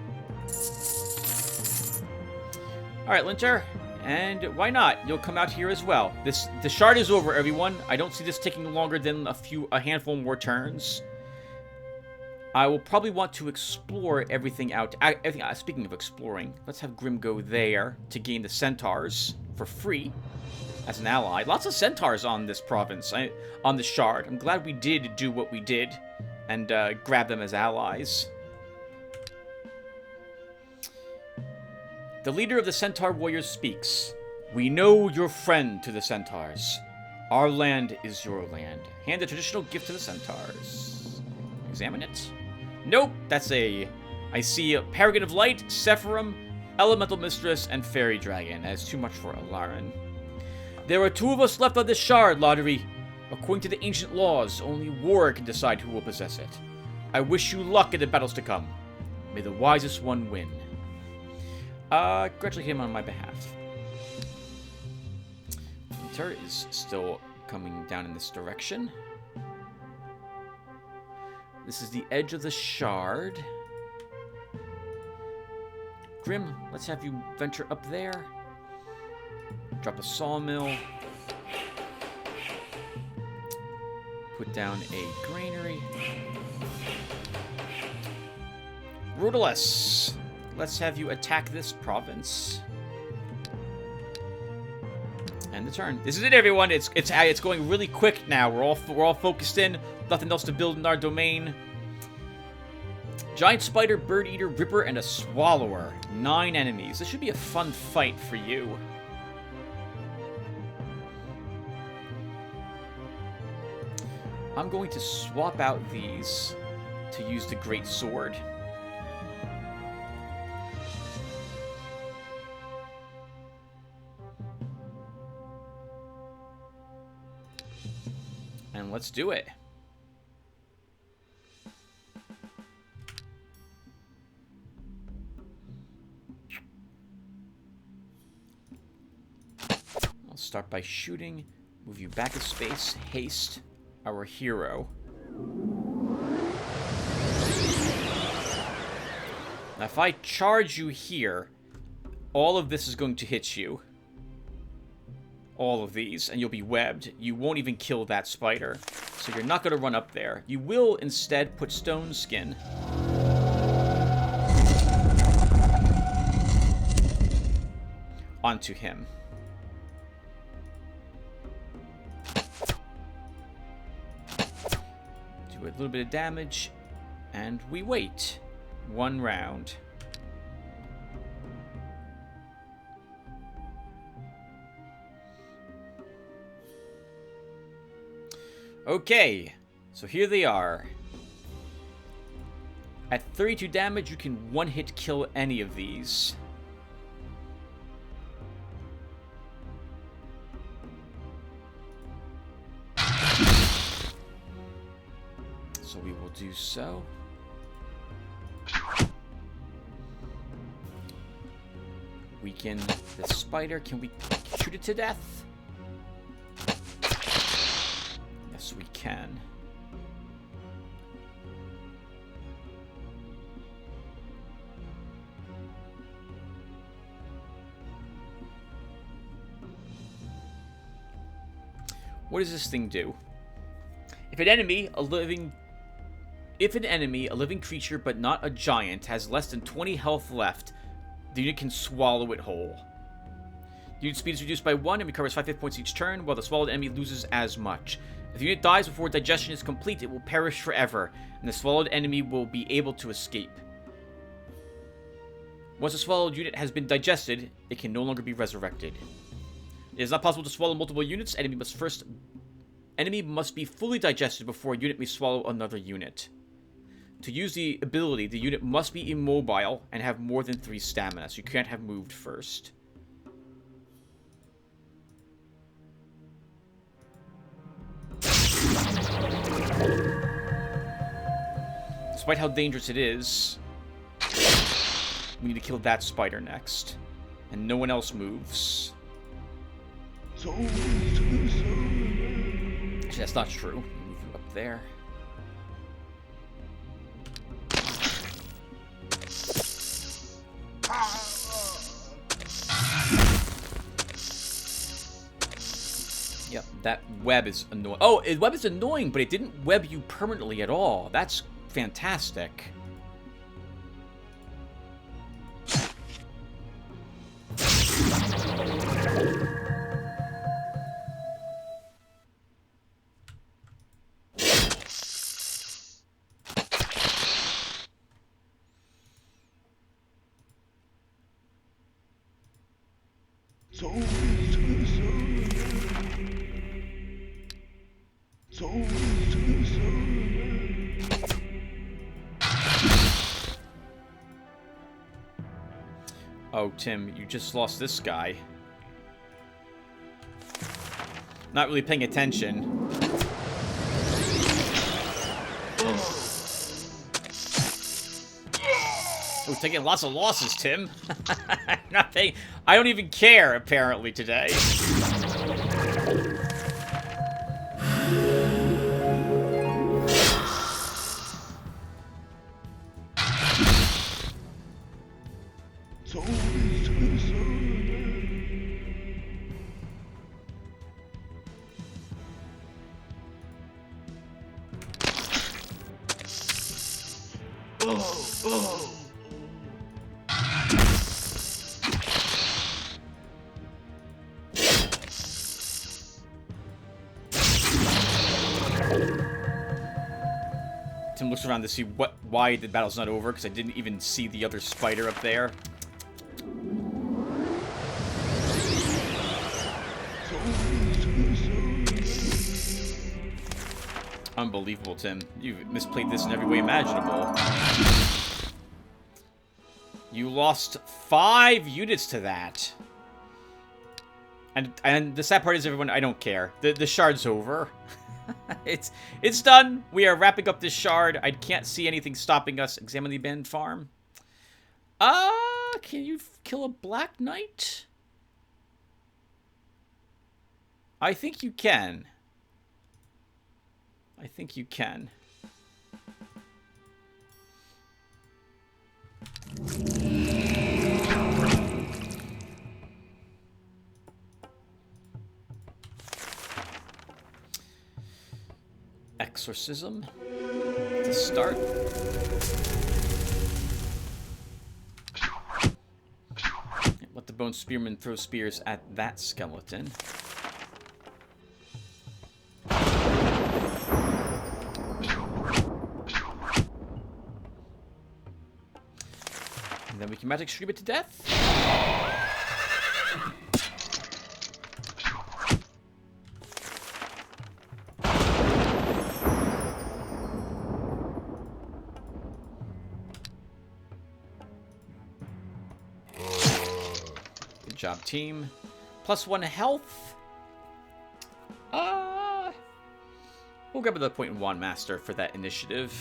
Alright, Linter. And why not? You'll come out here as well. The shard is over, everyone. I don't see this taking longer than a handful more turns. I will probably want to explore everything out. Speaking of exploring, let's have Grim go there to gain the centaurs for free as an ally. Lots of centaurs on this province, on the shard. I'm glad we did do what we did and grab them as allies. The leader of the Centaur Warriors speaks. "We know your friend to the Centaurs. Our land is your land. Hand a traditional gift to the Centaurs." Examine it. Nope, I see a Paragon of Light, Sephirum, Elemental Mistress, and Fairy Dragon. That is too much for Alarin. "There are 2 of us left on this shard, Lotaeri. According to the ancient laws, only war can decide who will possess it. I wish you luck in the battles to come. May the wisest one win." Congratulate him on my behalf. The turret is still coming down in this direction. This is the edge of the shard. Grim, let's have you venture up there. Drop a sawmill. Put down a granary. Rudolus, let's have you attack this province. And the turn. This is it, everyone. It's going really quick now. We're all focused in. Nothing else to build in our domain. Giant spider, bird eater, ripper, and a swallower. 9 enemies. This should be a fun fight for you. I'm going to swap out these to use the great sword. And let's do it. start by shooting. Move you back in space. Haste our hero. Now, if I charge you here, all of this is going to hit you. All of these, and you'll be webbed. You won't even kill that spider. So you're not going to run up there. You will instead put stone skin onto him. Do a little bit of damage, and we wait 1 round. Okay, so here they are. At 32 damage, you can one-hit kill any of these. So we will do so. Weaken the spider. Can we shoot it to death? Yes, we can. What does this thing do? If an enemy, a living creature but not a giant, has less than 20 health left, the unit can swallow it whole. The unit speed is reduced by 1 and recovers 5 hit points each turn, while the swallowed enemy loses as much. If the unit dies before digestion is complete, it will perish forever, and the swallowed enemy will be able to escape. Once the swallowed unit has been digested, it can no longer be resurrected. It is not possible to swallow multiple units. Enemy must be fully digested before a unit may swallow another unit. To use the ability, the unit must be immobile and have more than 3 stamina, so you can't have moved first. Despite how dangerous it is, we need to kill that spider next. And no one else moves. Actually, that's not true. Move you up there. Yep, that web is annoying. Oh, the web is annoying, but it didn't web you permanently at all. That's fantastic. Oh, Tim, you just lost this guy. Not really paying attention. Oh, taking lots of losses, Tim. Not paying. I don't even care, apparently, today. Tim looks around to see why the battle's not over, because I didn't even see the other spider up there. Unbelievable, Tim. You've misplayed this in every way imaginable. You lost 5 units to that. And the sad part is, everyone, I don't care. The shard's over. It's done. We are wrapping up this shard. I can't see anything stopping us. Examine the abandoned farm. Can you kill a Black Knight? I think you can. I think you can. Exorcism to start. Let the Bone Spearman throw spears at that skeleton. And then we can magic stream it to death. Good job, team. +1 health. We'll grab another point in Wand Master for that initiative.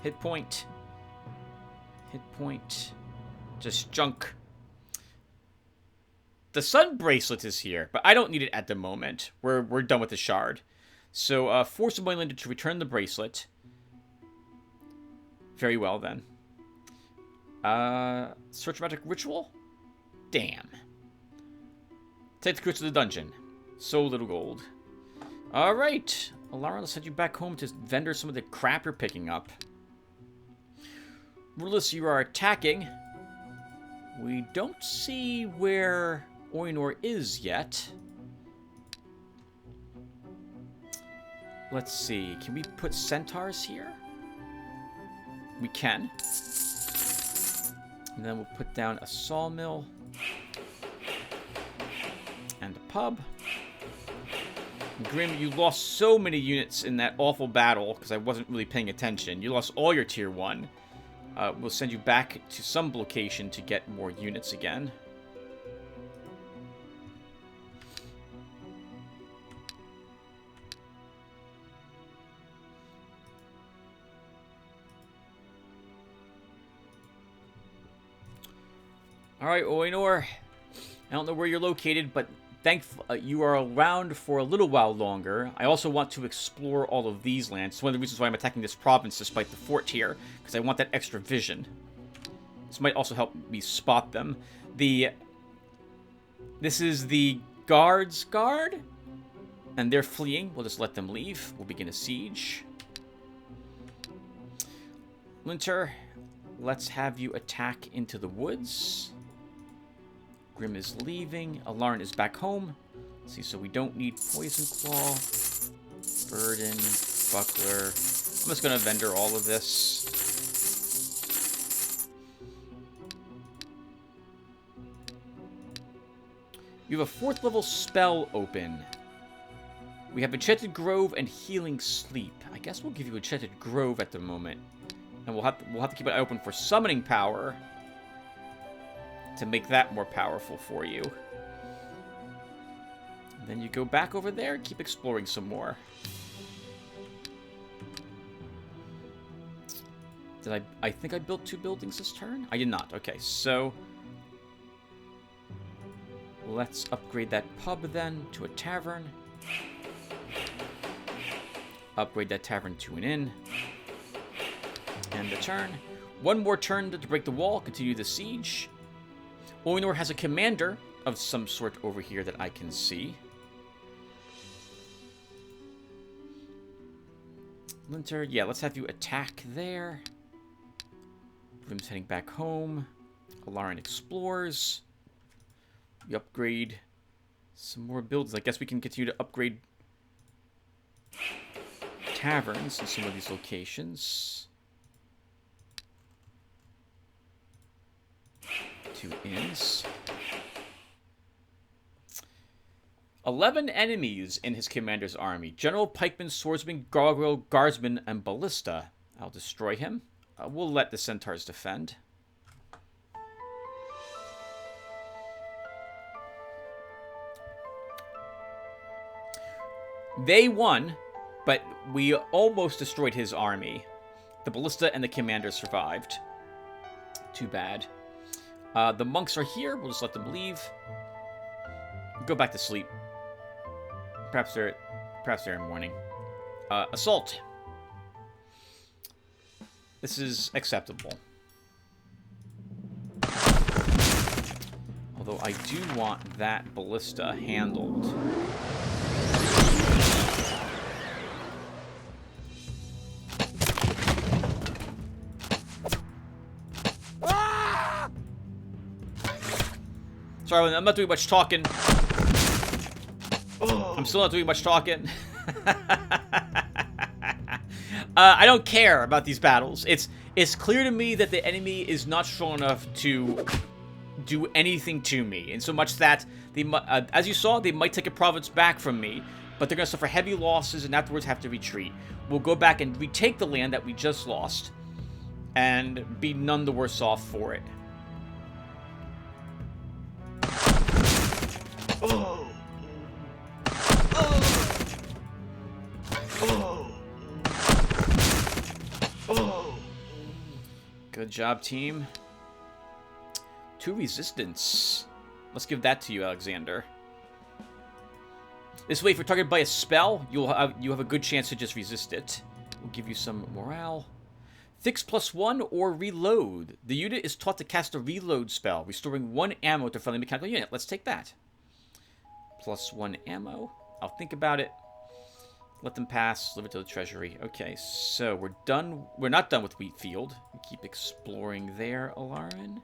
Hit point. Hit point. Just junk. The Sun Bracelet is here, but I don't need it at the moment. We're done with the shard. So, force Moylander to return the bracelet. Very well, then. Search Magic Ritual? Damn. Take the crew to the dungeon. So little gold. Alright. Alara, let's send you back home to vendor some of the crap you're picking up. Rulus, you are attacking. We don't see where Oinor is yet. Let's see. Can we put centaurs here? We can. And then we'll put down a sawmill. And a pub. Grim, you lost so many units in that awful battle because I wasn't really paying attention. You lost all your tier 1. We'll send you back to some location to get more units again. Alright, Oinor. I don't know where you're located, but you are around for a little while longer. I also want to explore all of these lands. It's one of the reasons why I'm attacking this province despite the fort here, because I want that extra vision. This might also help me spot them. This is the guard's guard, and they're fleeing. We'll just let them leave. We'll begin a siege. Linter, let's have you attack into the woods. Grim is leaving. Alarn is back home. Let's see, so we don't need Poison Claw, Burden, Buckler. I'm just going to vendor all of this. You have a 4th level spell open. We have Enchanted Grove and Healing Sleep. I guess we'll give you Enchanted Grove at the moment. And we'll have to keep it open for Summoning Power to make that more powerful for you. And then you go back over there and keep exploring some more. I think I built 2 buildings this turn? I did not. Okay, so let's upgrade that pub then to a tavern. Upgrade that tavern to an inn. End the turn. One more turn to break the wall. Continue the siege. Oinor has a commander of some sort over here that I can see. Linter, yeah, let's have you attack there. Grim's heading back home. Alarin explores. We upgrade some more builds. I guess we can continue to upgrade taverns in some of these locations. 2 inns. 11 enemies in his commander's army. General, Pikeman, Swordsman, Gargoyle, Guardsman, and Ballista. I'll destroy him. We'll let the Centaurs defend. They won, but we almost destroyed his army. The Ballista and the commander survived. Too bad. The monks are here. We'll just let them leave. Go back to sleep. Perhaps they're in mourning. Assault. This is acceptable. Although I do want that ballista handled. Sorry, I'm not doing much talking. I'm still not doing much talking. I don't care about these battles. It's clear to me that the enemy is not strong enough to do anything to me, in so much that they, as you saw, they might take a province back from me, but they're going to suffer heavy losses and afterwards have to retreat. We'll go back and retake the land that we just lost, and be none the worse off for it. Oh. Good job, team. 2 resistance. Let's give that to you, Alexander. This way, if you're targeted by a spell, you have a good chance to just resist it. We'll give you some morale. Fix +1 or reload. The unit is taught to cast a reload spell, restoring 1 ammo to a friendly mechanical unit. Let's take that. +1 ammo. I'll think about it. Let them pass. Deliver to the treasury. Okay, so we're done. We're not done with Wheatfield. We keep exploring there, Alarin.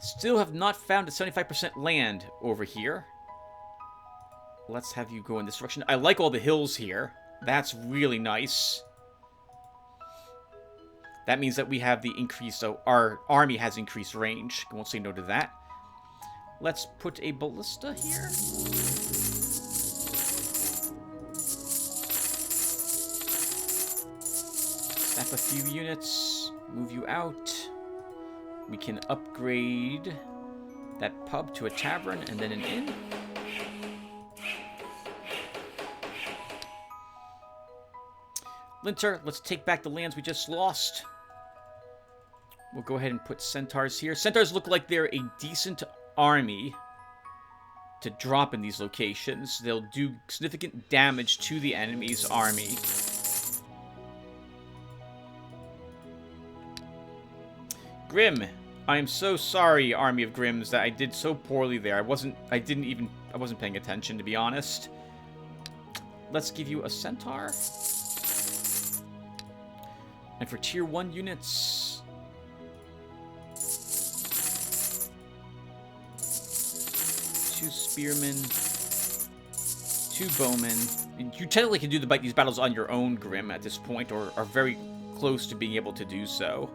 Still have not found a 75% land over here. Let's have you go in this direction. I like all the hills here. That's really nice. That means that we have the increase, so our army has increased range. I won't say no to that. Let's put a ballista here. Stack a few units. Move you out. We can upgrade that pub to a tavern and then an inn. Linter, let's take back the lands we just lost. We'll go ahead and put centaurs here. Centaurs look like they're a decent army to drop in these locations. They'll do significant damage to the enemy's army. Grim, I am so sorry, Army of Grims, that I did so poorly there. I wasn't paying attention, to be honest. Let's give you a centaur. And for tier 1 units, 2 spearmen, 2 bowmen. You technically can do these battles on your own, Grim, at this point, or are very close to being able to do so.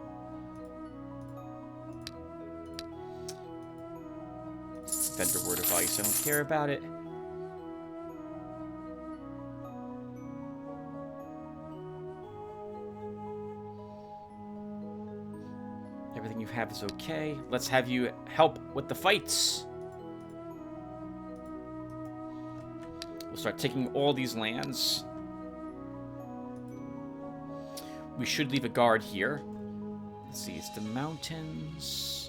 Vendor word of ice, I don't care about it. Everything you have is okay. Let's have you help with the fights. We'll start taking all these lands. We should leave a guard here. Let's see, it's the mountains.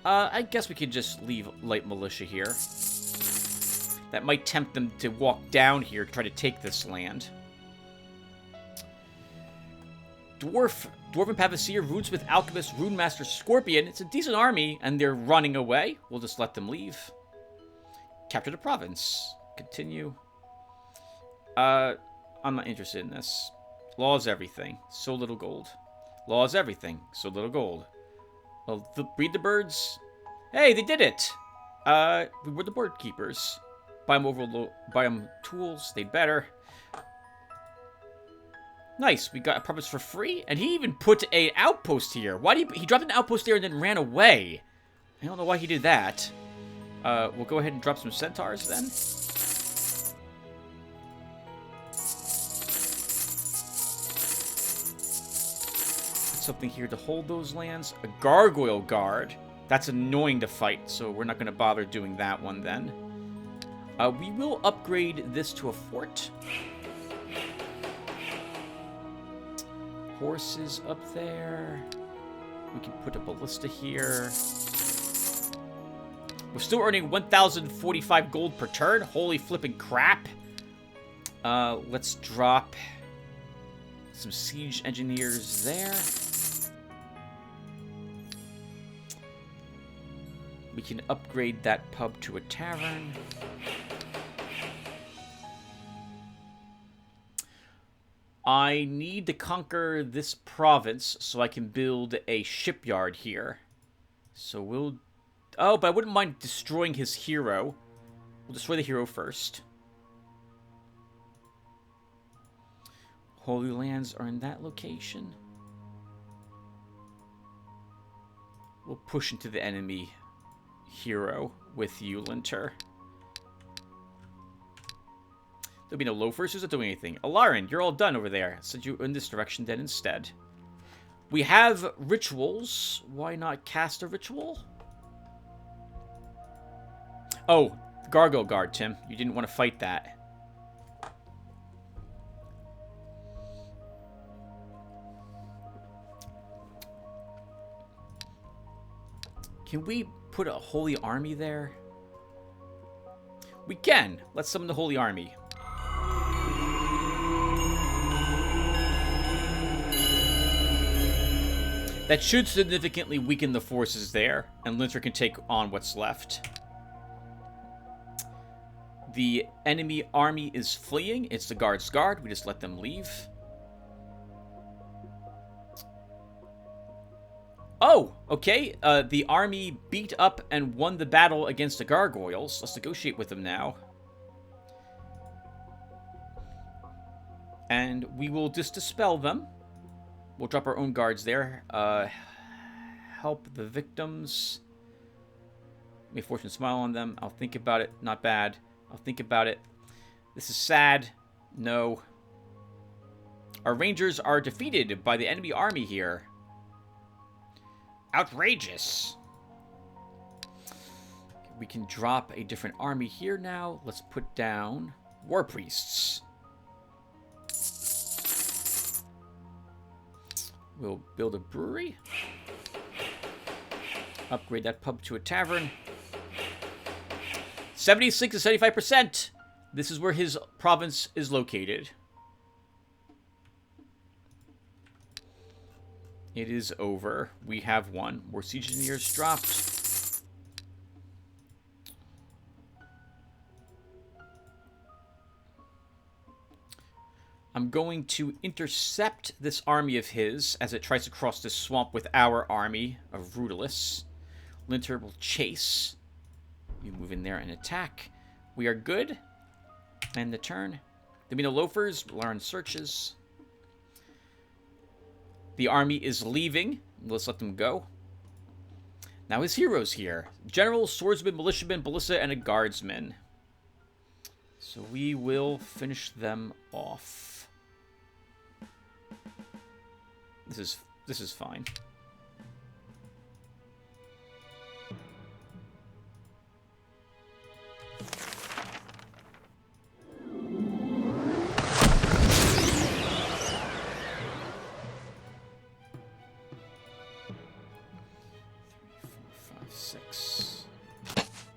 I guess we could just leave light militia here. That might tempt them to walk down here to try to take this land. Dwarven Pavasir, Runesmith, Alchemist, Runemaster, Scorpion. It's a decent army, and they're running away. We'll just let them leave. Capture the province. Continue. I'm not interested in this. Law is everything. So little gold. Law is everything. So little gold. Well, breed the birds. Hey, they did it! We were the bird keepers. Buy them tools. They'd better. Nice, we got a province for free, and he even put an outpost here. Why did he dropped an outpost there and then ran away? I don't know why he did that. We'll go ahead and drop some centaurs then. Put something here to hold those lands. A gargoyle guard. That's annoying to fight, so we're not going to bother doing that one then. We will upgrade this to a fort. Horses up there. We can put a ballista here. We're still earning 1,045 gold per turn. Holy flipping crap. Let's drop some siege engineers there. We can upgrade that pub to a tavern. I need to conquer this province so I can build a shipyard here. So we'll... Oh, but I wouldn't mind destroying his hero. We'll destroy the hero first. Holy Lands are in that location. We'll push into the enemy hero with you, Linter. There'll be no loafers. Who's not doing anything? Alarin, you're all done over there. Send you in this direction then instead. We have rituals. Why not cast a ritual? Oh, Gargoyle Guard, Tim. You didn't want to fight that. Can we put a holy army there? We can. Let's summon the holy army. That should significantly weaken the forces there, and Linter can take on what's left. The enemy army is fleeing. It's the guard's guard. We just let them leave. Oh, okay. The army beat up and won the battle against the gargoyles. Let's negotiate with them now. And we will just dispel them. We'll drop our own guards there. Help the victims. May fortune smile on them. I'll think about it. Not bad. I'll think about it. This is sad. No. Our rangers are defeated by the enemy army here. Outrageous. We can drop a different army here now. Let's put down war priests. We'll build a brewery. Upgrade that pub to a tavern. 76 to 75%. This is where his province is located. It is over. We have one. More siege engineers dropped. I'm going to intercept this army of his as it tries to cross this swamp with our army of Rudolus. Linter will chase. You move in there and attack. We are good. End the turn. There'll be no loafers. Lauren searches. The army is leaving. Let's let them go. Now his heroes here. General, swordsman, militiaman, ballista, and a guardsman. So we will finish them off. This is fine.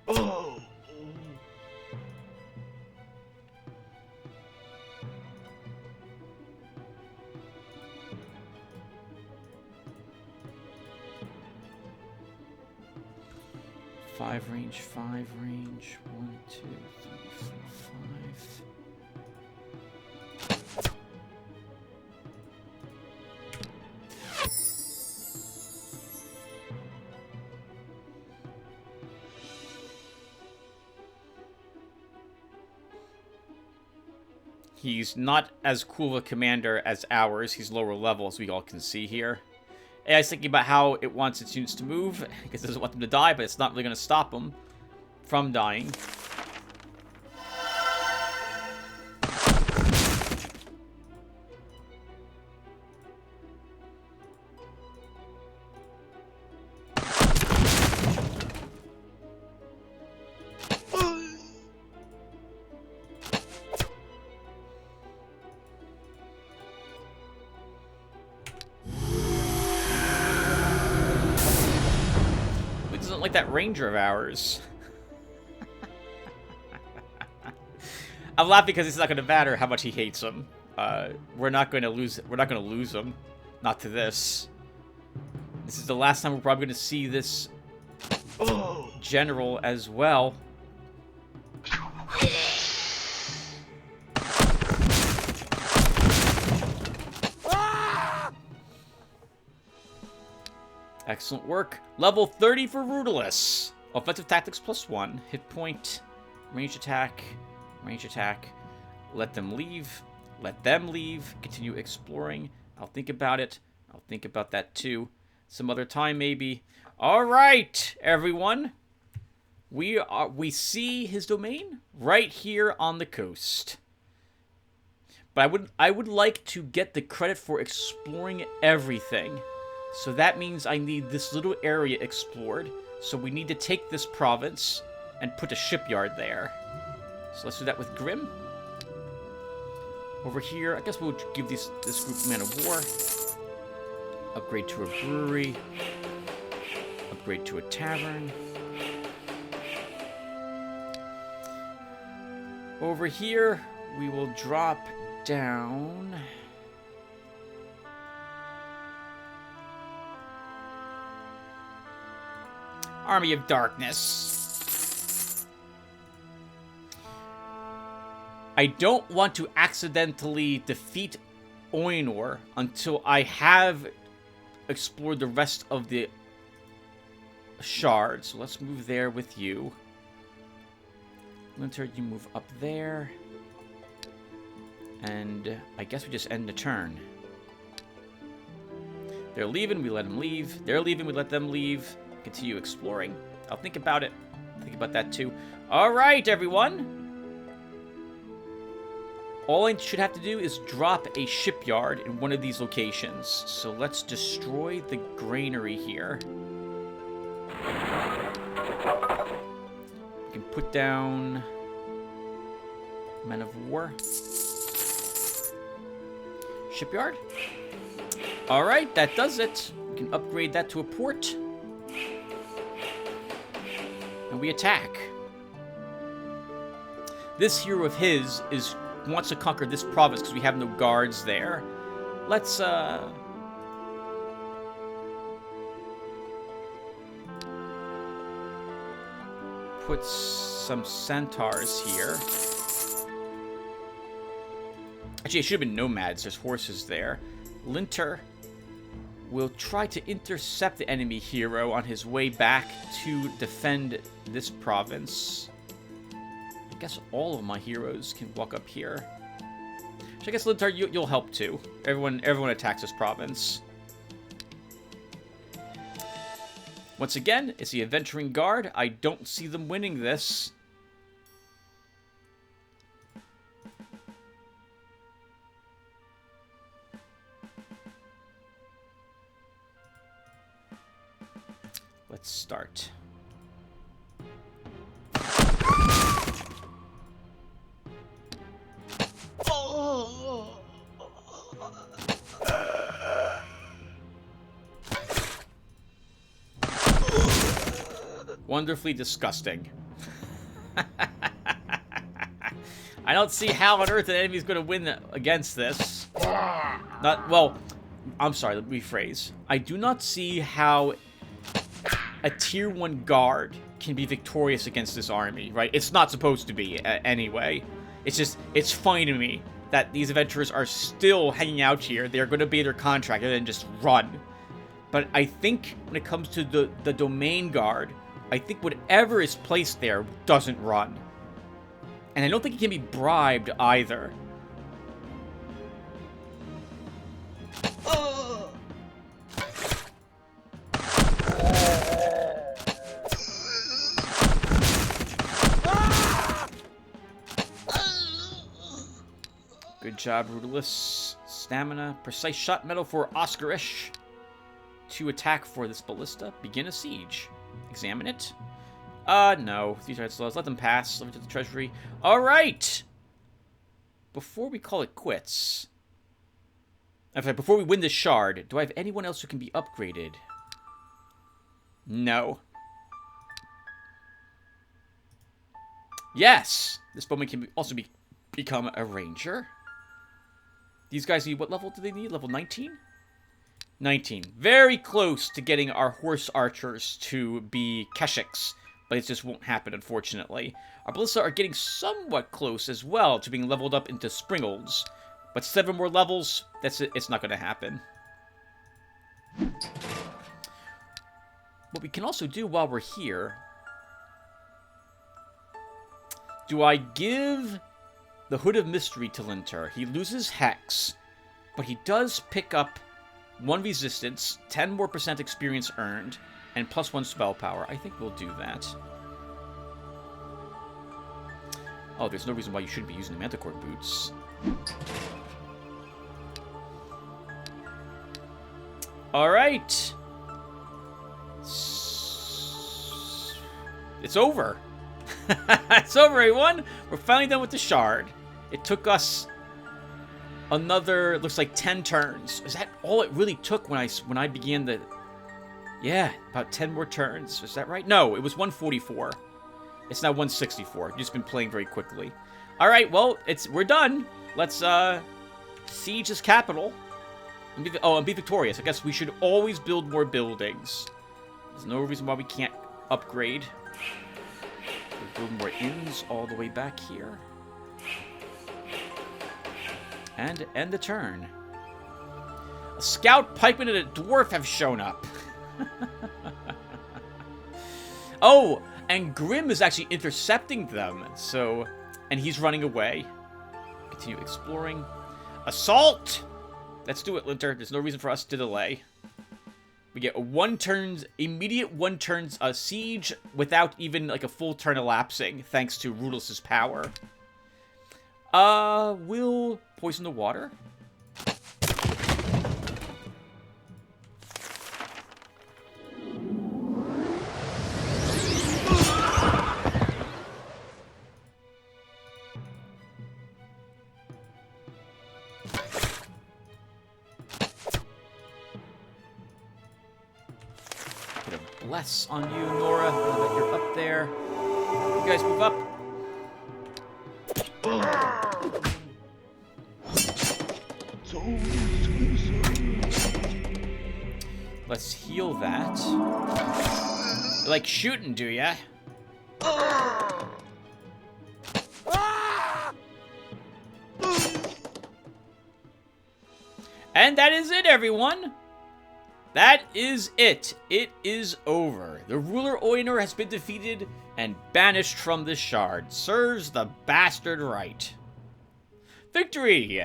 Oh! Five range. 1, 2, 3, 4, 5. He's not as cool of a commander as ours. He's lower level, as we all can see here. I was thinking about how it wants its units to move, because it doesn't want them to die, but it's not really going to stop them from dying. Like that ranger of ours. I'm laughing because it's not going to matter how much he hates him. We're not going to lose. We're not going to lose him. Not to this. This is the last time we're probably going to see this general as well. Excellent work. Level 30 for Rudolus. Offensive tactics +1. Hit point. Range attack. Range attack. Let them leave. Let them leave. Continue exploring. I'll think about it. I'll think about that too. Some other time maybe. Alright, everyone. We see his domain right here on the coast. But I would like to get the credit for exploring everything. So that means I need this little area explored. So we need to take this province and put a shipyard there. So let's do that with Grim. Over here, I guess we'll give this group man of war. Upgrade to a brewery. Upgrade to a tavern. Over here, we will drop down... Army of Darkness. I don't want to accidentally defeat Oinor until I have explored the rest of the shards. So let's move there with you. Linter, you move up there. And I guess we just end the turn. They're leaving, we let them leave. They're leaving, we let them leave. Continue exploring. I'll think about it. Think about that too. Alright, everyone. All I should have to do is drop a shipyard in one of these locations. So let's destroy the granary here. We can put down men of war. Shipyard. Alright, that does it. We can upgrade that to a port. And we attack. This hero of his wants to conquer this province because we have no guards there. Let's put some centaurs here. Actually, it should have been nomads. There's horses there. Linter will try to intercept the enemy hero on his way back to defend this province. I guess all of my heroes can walk up here. So I guess, Lintar, you'll help too. Everyone attacks this province. Once again, it's the Adventuring Guard. I don't see them winning this. Let's start. Wonderfully disgusting. I don't see how on earth an enemy's going to win against this. Well, I'm sorry, let me rephrase. I do not see how a tier 1 guard can be victorious against this army, right? It's not supposed to be, anyway. It's just, it's funny to me that these adventurers are still hanging out here. They're going to be their contract and then just run. But I think when it comes to the domain guard, I think whatever is placed there doesn't run. And I don't think it can be bribed either. Good job, Rudolus. Stamina. Precise shot medal for Oscarish. To attack for this ballista. Begin a siege. Examine it. No. These are slows. Let them pass. Let me to the treasury. Alright! Before we call it quits... In fact, before we win this shard, do I have anyone else who can be upgraded? No. Yes! This bowman can also be become a ranger. These guys need, what level do they need? Level 19? 19. Very close to getting our horse archers to be Keshiks, but it just won't happen, unfortunately. Our ballista are getting somewhat close as well to being leveled up into Springolds, but 7 more levels, that's it. It's not going to happen. What we can also do while we're here, do I give the Hood of Mystery to Linter? He loses Hex, but he does pick up 1 resistance, 10 more % experience earned, and +1 spell power. I think we'll do that. Oh, there's no reason why you shouldn't be using the Manticore boots. Alright. It's over. It's over, everyone. We're finally done with the shard. It took us another, looks like 10 turns. Is that all it really took when I began the... Yeah, about 10 more turns. Is that right? No, it was 144. It's now 164. I've just been playing very quickly. All right, well, we're done. Let's siege this capital. And be victorious. I guess we should always build more buildings. There's no reason why we can't upgrade. We'll build more inns all the way back here. And end the turn. A scout, pikeman, and a dwarf have shown up. Oh, and Grim is actually intercepting them. So, and he's running away. Continue exploring. Assault! Let's do it, Linter. There's no reason for us to delay. We get a immediate 1 turn siege without even like a full turn elapsing, thanks to Rudolph's power. We'll poison the water. Bless on you, Nora, now that you're up there. You guys move up. Let's heal that. You like shooting, do ya? And that is it, everyone. That is it. It is over. The ruler Oinor has been defeated and banished from the shard. Serves the bastard right. Victory!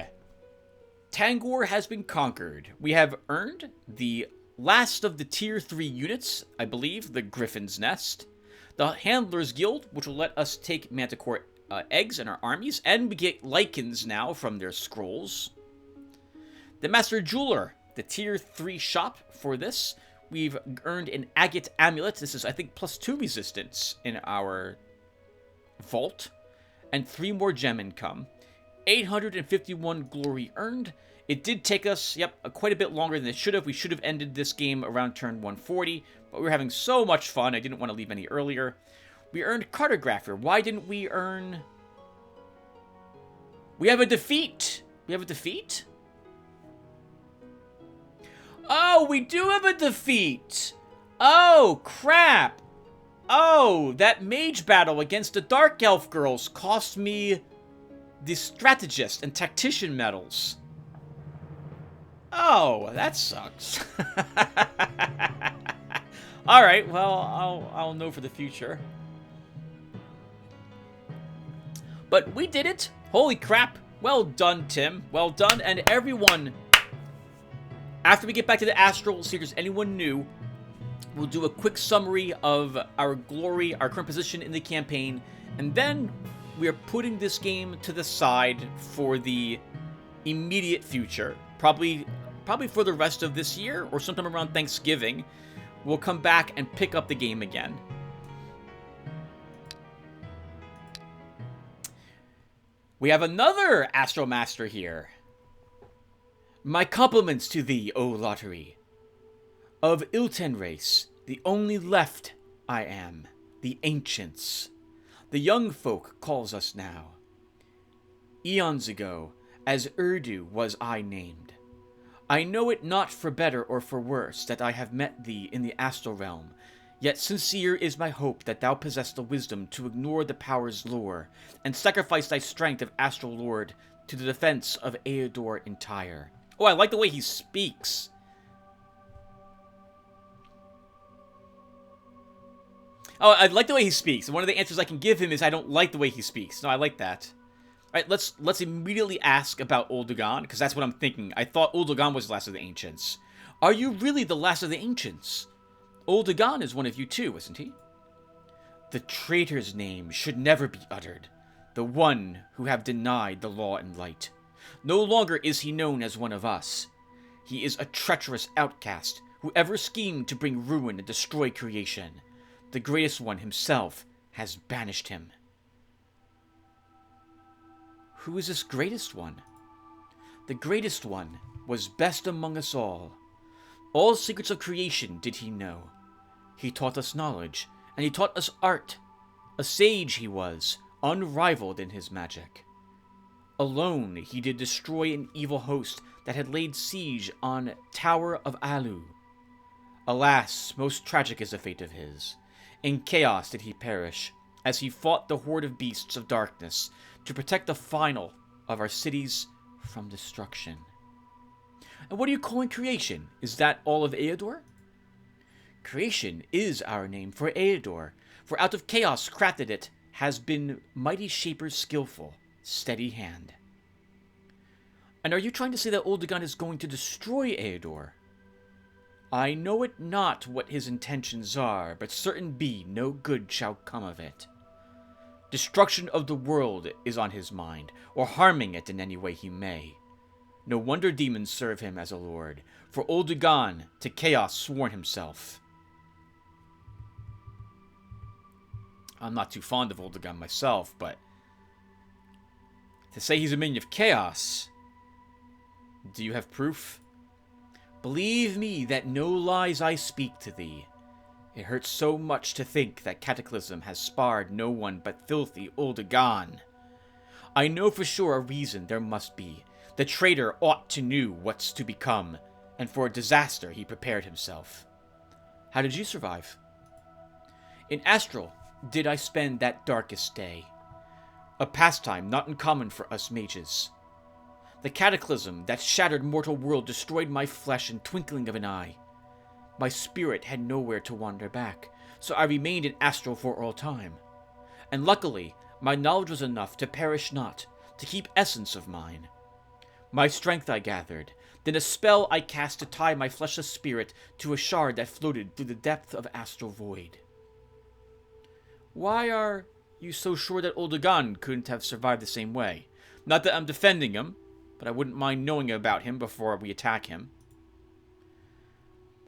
Tangor has been conquered. We have earned the last of the Tier 3 units, I believe, the Griffin's Nest. The Handler's Guild, which will let us take Manticore eggs in our armies, and we get lichens now from their scrolls. The Master Jeweler, the Tier 3 shop for this. We've earned an Agate Amulet. This is, I think, +2 resistance in our vault. And 3 more gem income. 851 glory earned. It did take us, quite a bit longer than it should have. We should have ended this game around turn 140, but we were having so much fun, I didn't want to leave any earlier. We earned Cartographer. Why didn't we earn... We have a defeat! We have a defeat? Oh, we do have a defeat! Oh, crap! Oh, that mage battle against the Dark Elf girls cost me the Strategist and Tactician medals. Oh, that sucks. Alright, well, I'll know for the future. But we did it! Holy crap! Well done, Tim. Well done, and everyone... After we get back to the Astral, see if there's anyone new, we'll do a quick summary of our glory, our current position in the campaign, and then we are putting this game to the side for the immediate future. Probably for the rest of this year, or sometime around Thanksgiving, we'll come back and pick up the game again. We have another Astral Master here. My compliments to thee, O Lotaeri. Of Ilten race, the only left I am, the ancients. The young folk calls us now. Eons ago, as Urdu was I named. I know it not for better or for worse that I have met thee in the astral realm, yet sincere is my hope that thou possess the wisdom to ignore the power's lure, and sacrifice thy strength of astral lord to the defense of Eador entire. Oh, I like the way he speaks. Oh, I like the way he speaks. One of the answers I can give him is I don't like the way he speaks. No, I like that. Alright, let's immediately ask about Oldegan, because that's what I'm thinking. I thought Oldegan was the last of the ancients. Are you really the last of the ancients? Oldegan is one of you too, isn't he? The traitor's name should never be uttered. The one who have denied the law and light. No longer is he known as one of us. He is a treacherous outcast, who ever schemed to bring ruin and destroy creation. The greatest one himself has banished him. Who is this greatest one? The greatest one was best among us all. All secrets of creation did he know. He taught us knowledge, and he taught us art. A sage he was, unrivaled in his magic. Alone he did destroy an evil host that had laid siege on Tower of Alu. Alas, most tragic is the fate of his. In chaos did he perish, as he fought the horde of beasts of darkness to protect the final of our cities from destruction. And what are you calling creation? Is that all of Eador? Creation is our name for Eador, for out of chaos crafted it has been mighty Shaper's skillful, steady hand. And are you trying to say that Oldegan is going to destroy Eador? I know it not what his intentions are, but certain be no good shall come of it. Destruction of the world is on his mind, or harming it in any way he may. No wonder demons serve him as a lord, for Oldegan to chaos sworn himself. I'm not too fond of Oldegan myself, but to say he's a minion of chaos, do you have proof? Believe me that no lies I speak to thee. It hurts so much to think that Cataclysm has spared no one but filthy Oldegan. I know for sure a reason there must be. The traitor ought to knew what's to become, and for a disaster he prepared himself. How did you survive? In Astral did I spend that darkest day. A pastime not uncommon for us mages. The cataclysm that shattered mortal world destroyed my flesh in twinkling of an eye. My spirit had nowhere to wander back, so I remained in Astral for all time. And luckily, my knowledge was enough to perish not, to keep essence of mine. My strength I gathered, then a spell I cast to tie my fleshless spirit to a shard that floated through the depth of astral void. Why are you so sure that Oldegan couldn't have survived the same way? Not that I'm defending him, but I wouldn't mind knowing about him before we attack him.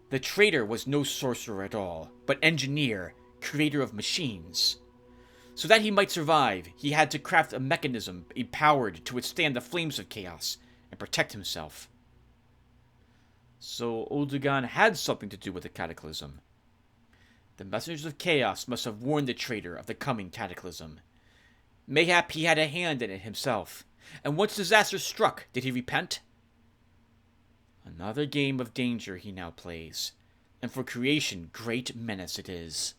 The traitor was no sorcerer at all, but engineer, creator of machines. So that he might survive, he had to craft a mechanism empowered to withstand the flames of chaos and protect himself. So Oldegan had something to do with the cataclysm. The messengers of chaos must have warned the traitor of the coming cataclysm. Mayhap he had a hand in it himself, and once disaster struck, did he repent? Another game of danger he now plays, and for creation great menace it is.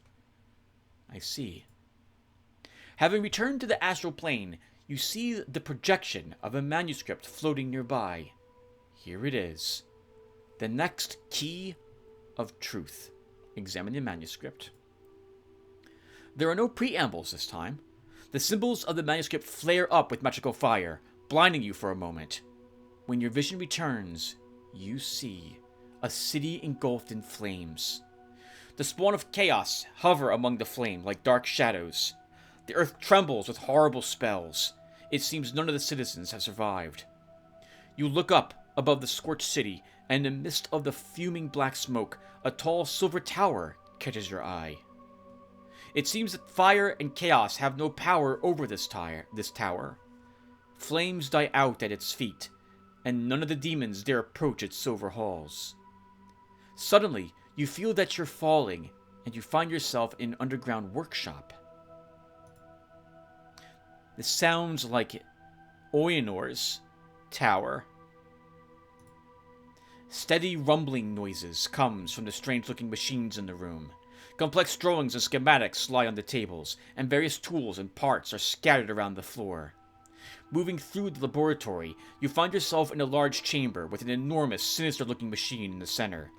I see. Having returned to the astral plane, you see the projection of a manuscript floating nearby. Here it is. The next key of truth. Examine the manuscript. There are no preambles this time. The symbols of the manuscript flare up with magical fire, blinding you for a moment. When your vision returns, you see a city engulfed in flames. The spawn of chaos hover among the flame like dark shadows. The earth trembles with horrible spells. It seems none of the citizens have survived. You look up above the scorched city, and in the midst of the fuming black smoke, a tall silver tower catches your eye. It seems that fire and chaos have no power over this tower. Flames die out at its feet, and none of the demons dare approach its silver halls. Suddenly, you feel that you're falling, and you find yourself in an underground workshop. This sounds like Oinor's tower. Steady rumbling noises comes from the strange-looking machines in the room. Complex drawings and schematics lie on the tables, and various tools and parts are scattered around the floor. Moving through the laboratory, you find yourself in a large chamber with an enormous, sinister-looking machine in the center.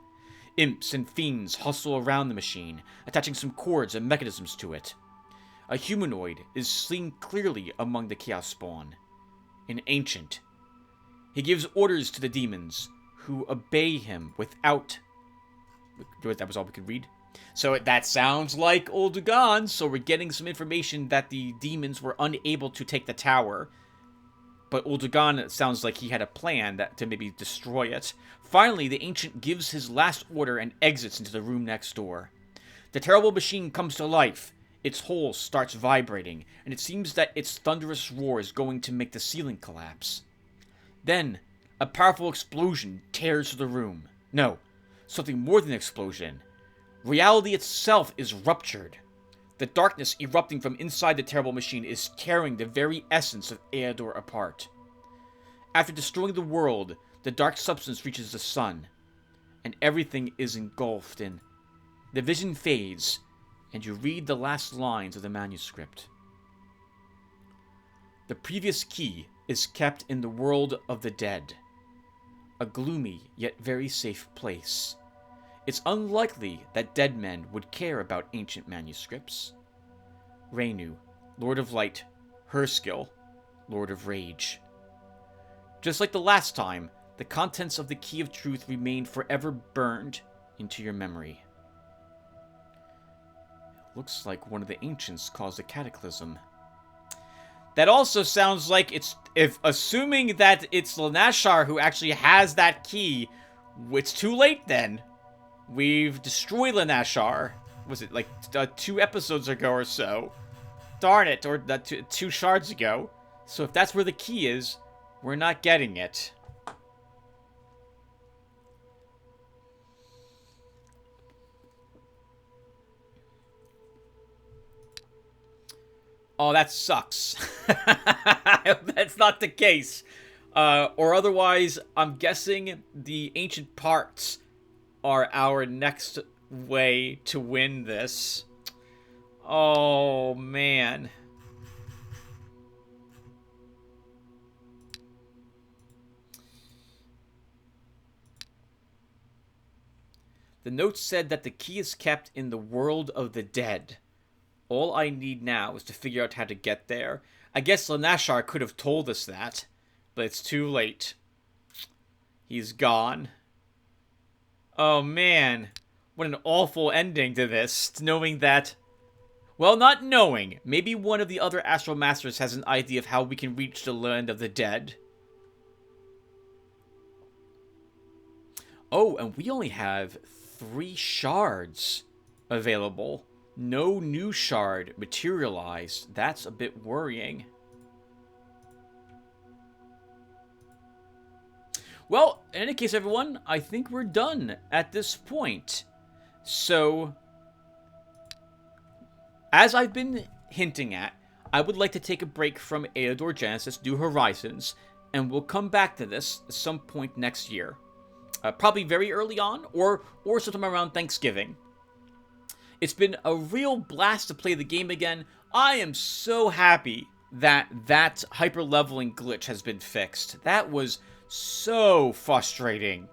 Imps and fiends hustle around the machine, attaching some cords and mechanisms to it. A humanoid is seen clearly among the chaos spawn. An ancient. He gives orders to the demons, who obey him without... That was all we could read. So that sounds like Oldugan, so we're getting some information that the demons were unable to take the tower. But Oldugan sounds like he had a plan to maybe destroy it. Finally, the Ancient gives his last order and exits into the room next door. The terrible machine comes to life. Its hull starts vibrating, and it seems that its thunderous roar is going to make the ceiling collapse. Then, a powerful explosion tears through the room. No, something more than an explosion. Reality itself is ruptured. The darkness erupting from inside the terrible machine is tearing the very essence of Eador apart. After destroying the world, the dark substance reaches the sun, and everything is engulfed in. The vision fades, and you read the last lines of the manuscript. The previous key is kept in the world of the dead, a gloomy yet very safe place. It's unlikely that dead men would care about ancient manuscripts. Renu, Lord of Light. Herskill, Lord of Rage. Just like the last time, the contents of the Key of Truth remain forever burned into your memory. Looks like one of the ancients caused a cataclysm. That also sounds like assuming that it's Lanashar who actually has that key, it's too late then. We've destroyed Lanashar. Was it like 2 episodes ago or so? Darn it, or 2 shards ago. So if that's where the key is, we're not getting it. Oh, that sucks. That's not the case. Or otherwise, I'm guessing the ancient parts are our next way to win this. Oh, man. The note said that the key is kept in the world of the dead. All I need now is to figure out how to get there. I guess Lanashar could have told us that, but it's too late. He's gone. Oh, man. What an awful ending to this, knowing that... Well, not knowing. Maybe one of the other Astral Masters has an idea of how we can reach the land of the dead. Oh, and we only have 3 shards available. No new shard materialized. That's a bit worrying. Well, in any case, everyone, I think we're done at this point. So, as I've been hinting at, I would like to take a break from Eador Genesis, New Horizons, and we'll come back to this at some point next year. Probably very early on, or sometime around Thanksgiving. It's been a real blast to play the game again. I am so happy that hyper-leveling glitch has been fixed. That was so frustrating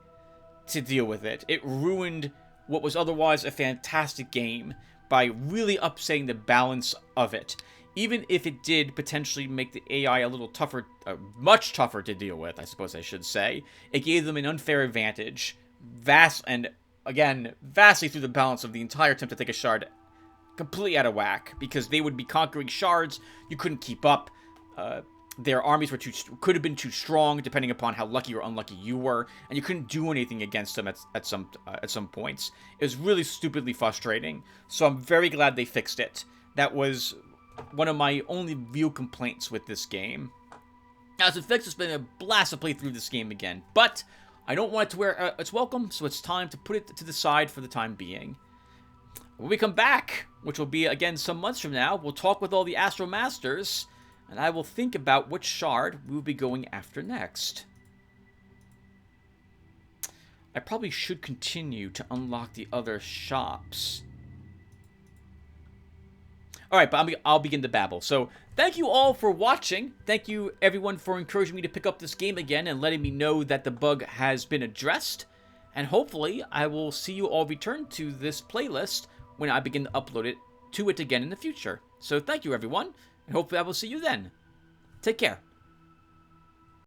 to deal with it. It ruined what was otherwise a fantastic game by really upsetting the balance of it. Even if it did potentially make the AI a little tougher, much tougher to deal with, I suppose I should say, it gave them an unfair advantage. Vastly through the balance of the entire attempt to take a shard completely out of whack, because they would be conquering shards, you couldn't keep up, their armies could have been too strong, depending upon how lucky or unlucky you were, and you couldn't do anything against them at some points. It was really stupidly frustrating, so I'm very glad they fixed it. That was one of my only real complaints with this game. As it fixed, it's been a blast to play through this game again, but I don't want it to wear its welcome, so it's time to put it to the side for the time being. When we come back, which will be, again, some months from now, we'll talk with all the Astral Masters, And I will think about which shard we will be going after next. I probably should continue to unlock the other shops. Alright, but I'll begin to babble. So, thank you all for watching. Thank you, everyone, for encouraging me to pick up this game again and letting me know that the bug has been addressed. And hopefully, I will see you all return to this playlist when I begin to upload it to it again in the future. So, thank you, everyone, and hopefully I will see you then. Take care.